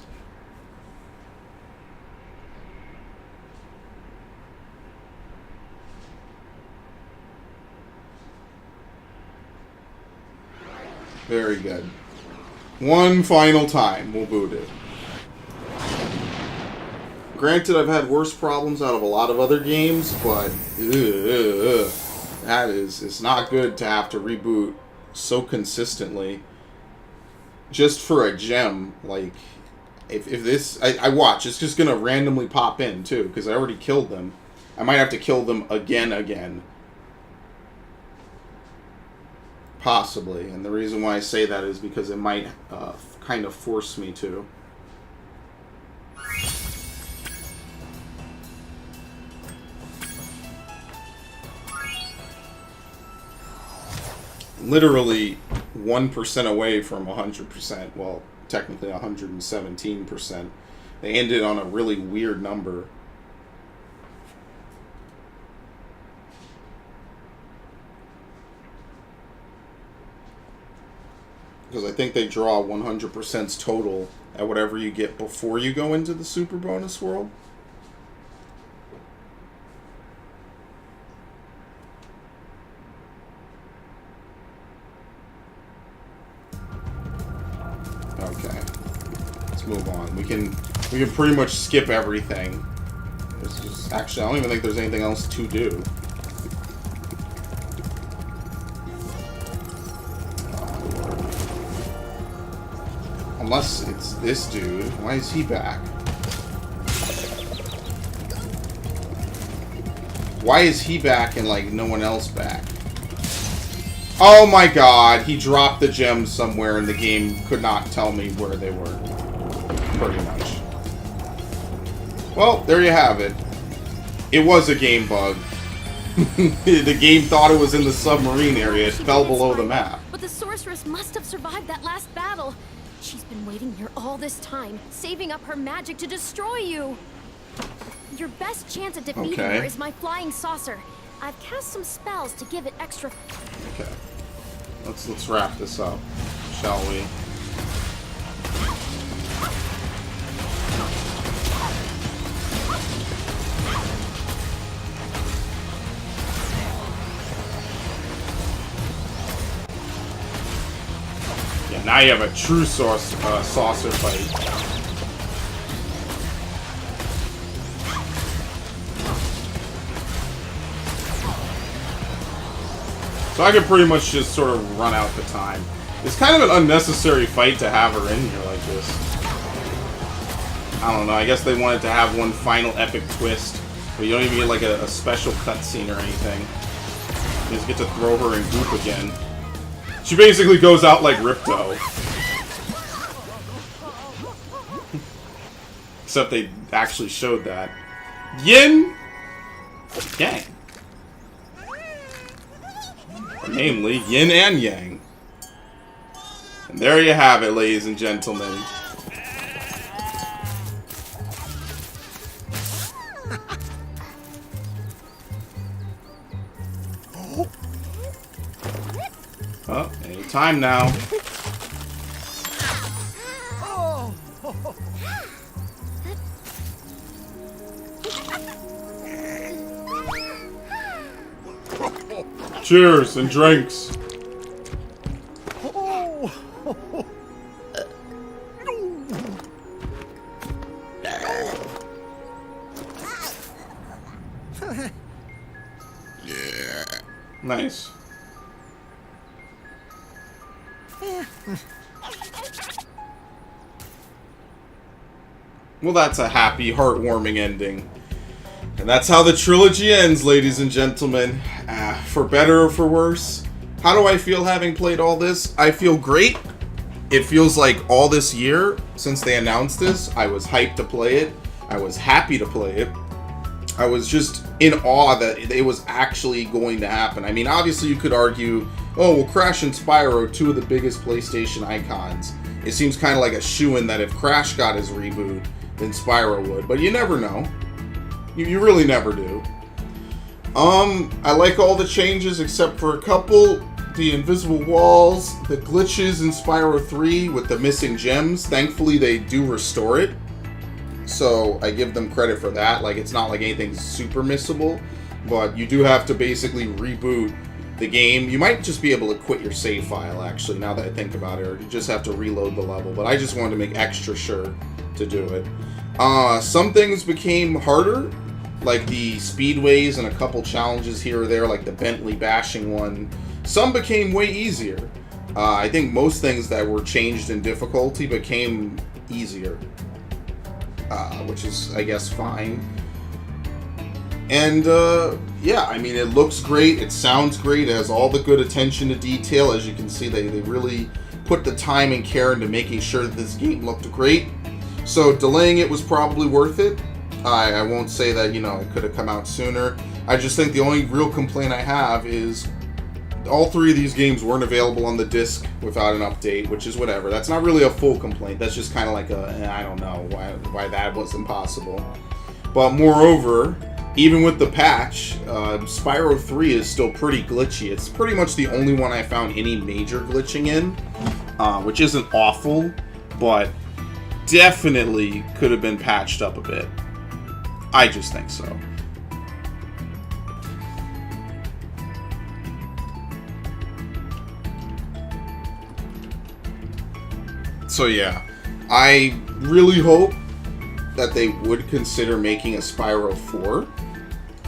Very good. One final time, we'll boot it. Granted, I've had worse problems out of a lot of other games, but it's not good to have to reboot so consistently just for a gem. Like, if this... I watch. It's just going to randomly pop in, too, because I already killed them. I might have to kill them again. Possibly. And the reason why I say that is because it might kind of force me to. Literally 1% away from 100%. Well, technically 117%. They ended on a really weird number. Because I think they draw 100% total at whatever you get before you go into the super bonus world. Okay, let's move on. We can pretty much skip everything. There's just, actually, I don't even think there's anything else to do. Unless it's this dude. Why is he back? Why is he back and, like, no one else back? Oh my god, he dropped the gems somewhere and the game could not tell me where they were. Pretty much. Well, there you have it. It was a game bug. The game thought it was in the submarine area. It fell below the map. But the sorceress must have survived that last battle. She's been waiting here all this time, saving up her magic to destroy you. Your best chance at defeating her is my flying saucer. I've cast some spells to give it extra... Okay. Let's wrap this up, shall we? Yeah, now you have a true saucer fight. So I could pretty much just sort of run out the time. It's kind of an unnecessary fight to have her in here like this. I don't know, I guess they wanted to have one final epic twist, but you don't even get like a special cutscene or anything. You just get to throw her in goop again. She basically goes out like Ripto. Except they actually showed that. Yin! Yang. Namely, yin and yang. And there you have it, ladies and gentlemen. Oh, any time now. Cheers and drinks. Nice. Well, that's a happy, heartwarming ending. And that's how the trilogy ends, ladies and gentlemen. For better or for worse. How do I feel having played all this? I feel great. It feels like all this year, since they announced this, I was hyped to play it. I was happy to play it. I was just in awe that it was actually going to happen. I mean, obviously you could argue, oh, well, Crash and Spyro, two of the biggest PlayStation icons. It seems kind of like a shoo-in that if Crash got his reboot, then Spyro would. But you never know. You really never do. I like all the changes except for a couple. The invisible walls, the glitches in Spyro 3 with the missing gems. Thankfully, they do restore it. So I give them credit for that. Like, it's not like anything's super missable, but you do have to basically reboot the game. You might just be able to quit your save file, actually, now that I think about it, or you just have to reload the level. But I just wanted to make extra sure to do it. Some things became harder, like the speedways and a couple challenges here or there, like the Bentley bashing one. Some became way easier. I think most things that were changed in difficulty became easier. which is, I guess, fine. And, yeah, I mean, it looks great, it sounds great, it has all the good attention to detail. As you can see, they really put the time and care into making sure that this game looked great. So delaying it was probably worth it. I won't say that, you know, it could have come out sooner. I just think the only real complaint I have is all 3 of these games weren't available on the disc without an update, which is whatever. That's not really a full complaint. That's just kind of like I don't know why that was impossible. But moreover, even with the patch, Spyro 3 is still pretty glitchy. It's pretty much the only one I found any major glitching in, which isn't awful, but definitely could have been patched up a bit. I just think so. So yeah, I really hope that they would consider making a Spyro 4,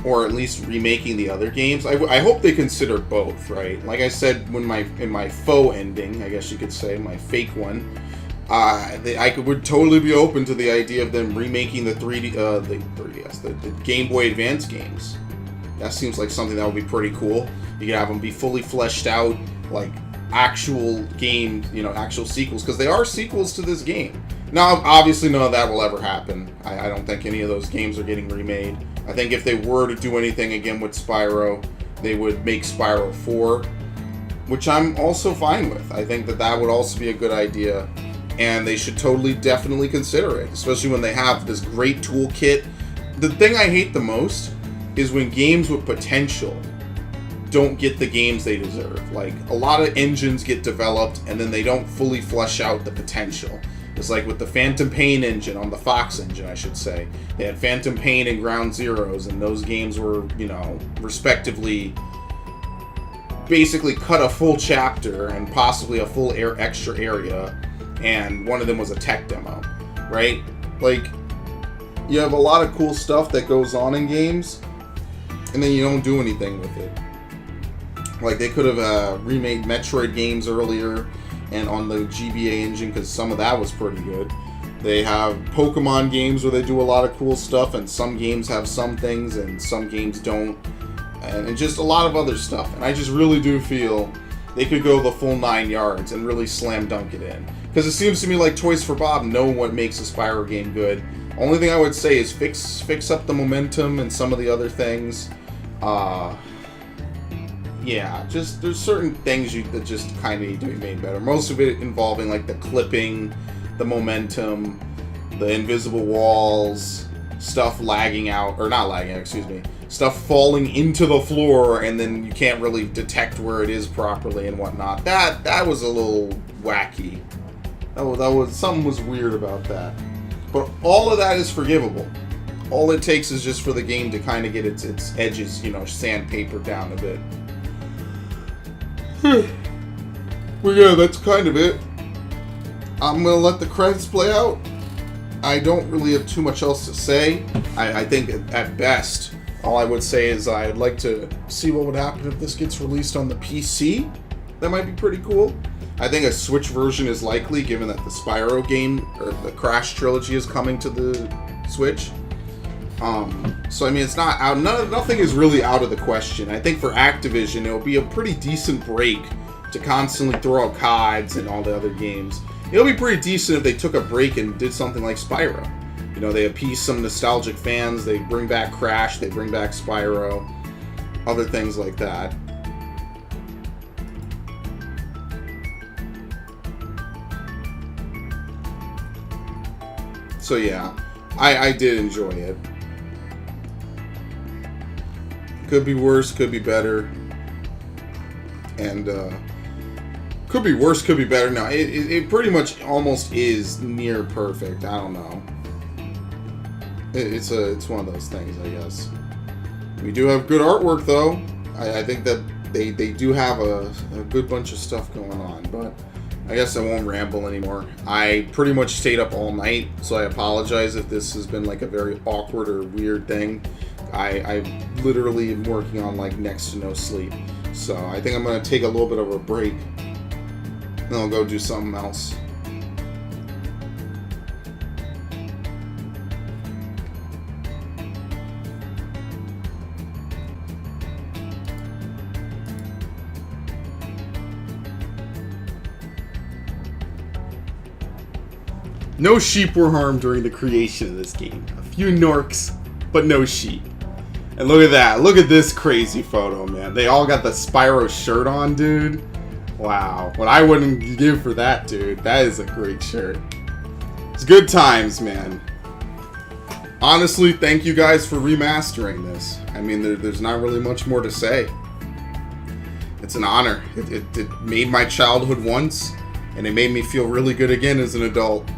or at least remaking the other games. I hope they consider both, right? Like I said, in my faux ending, I guess you could say, my fake one, I would totally be open to the idea of them remaking the 3DS, the Game Boy Advance games. That seems like something that would be pretty cool. You could have them be fully fleshed out, like actual game, you know, actual sequels, because they are sequels to this game. Now, obviously, none of that will ever happen. I don't think any of those games are getting remade. I think if they were to do anything again with Spyro, they would make Spyro 4, which I'm also fine with. I think that would also be a good idea, and they should definitely consider it, especially when they have this great toolkit. The thing I hate the most is when games with potential don't get the games they deserve. Like, a lot of engines get developed, and then they don't fully flesh out the potential. It's like with the Phantom Pain engine, on the Fox engine, I should say. They had Phantom Pain and Ground Zeroes, and those games were, you know, respectively, basically cut a full chapter and possibly a full extra area, and one of them was a tech demo, right? Like, you have a lot of cool stuff that goes on in games, and then you don't do anything with it. Like, they could have remade Metroid games earlier, and on the GBA engine, because some of that was pretty good. They have Pokemon games where they do a lot of cool stuff, and some games have some things, and some games don't, and just a lot of other stuff. And I just really do feel they could go the full 9 yards and really slam dunk it in. Because it seems to me like Toys for Bob know what makes a Spyro game good. Only thing I would say is fix up the momentum and some of the other things. Yeah, just there's certain things that just kind of need to be made better. Most of it involving like the clipping, the momentum, the invisible walls, stuff lagging out, or not lagging out, excuse me, stuff falling into the floor and then you can't really detect where it is properly and whatnot. That was a little wacky. That was something was weird about that. But all of that is forgivable. All it takes is just for the game to kind of get its edges, you know, sandpapered down a bit. Well, yeah, that's kind of it. I'm gonna let the credits play out. I don't really have too much else to say. I think at best, all I would say is I'd like to see what would happen if this gets released on the PC. That might be pretty cool. I think a Switch version is likely, given that the Spyro game, or the Crash trilogy, is coming to the Switch. So I mean, it's not out. Nothing is really out of the question. I think for Activision, it'll be a pretty decent break to constantly throw out CODs and all the other games. It'll be pretty decent if they took a break and did something like Spyro. You know, they appease some nostalgic fans. They bring back Crash. They bring back Spyro. Other things like that. So yeah, I did enjoy it. Could be worse, could be better. And, could be worse, could be better. No, it pretty much almost is near perfect. I don't know. It's one of those things, I guess. We do have good artwork, though. I think that they do have a good bunch of stuff going on, but I guess I won't ramble anymore. I pretty much stayed up all night, so I apologize if this has been like a very awkward or weird thing. I literally am working on like next to no sleep. So I think I'm going to take a little bit of a break. Then I'll go do something else. No sheep were harmed during the creation of this game. A few Norks, but no sheep. And look at that. Look at this crazy photo, man. They all got the Spyro shirt on, dude. Wow. What I wouldn't give for that, dude. That is a great shirt. It's good times, man. Honestly, thank you guys for remastering this. I mean, there's not really much more to say. It's an honor. It made my childhood once, and it made me feel really good again as an adult.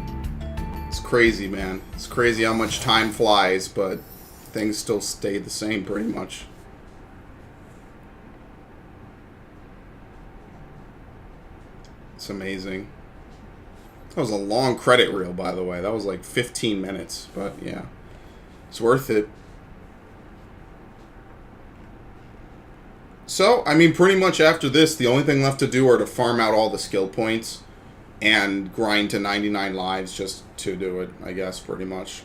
It's crazy, man. It's crazy how much time flies, but things still stay the same pretty much. It's amazing. That was a long credit reel, by the way. That was like 15 minutes, but yeah. It's worth it. So, I mean, pretty much after this, the only thing left to do are to farm out all the skill points and grind to 99 lives just to do it, I guess, pretty much.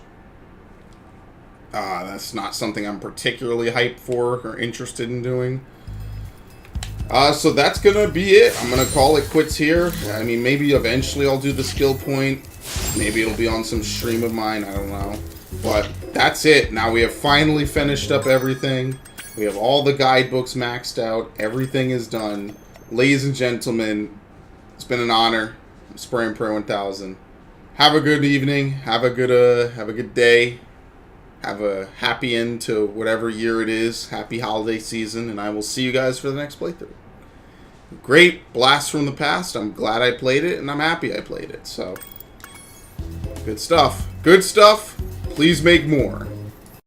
That's not something I'm particularly hyped for or interested in doing. So that's gonna be it. I'm gonna call it quits here. I mean, maybe eventually I'll do the skill point. Maybe it'll be on some stream of mine, I don't know. But that's it. Now we have finally finished up everything. We have all the guidebooks maxed out. Everything is done. Ladies and gentlemen, it's been an honor. I'm Spyro Pro 1000. Have a good evening. Have a good day. Have a happy end to whatever year it is. Happy holiday season, and I will see you guys for the next playthrough. Great blast from the past. I'm glad I played it, and I'm happy I played it. So, good stuff. Good stuff. Please make more.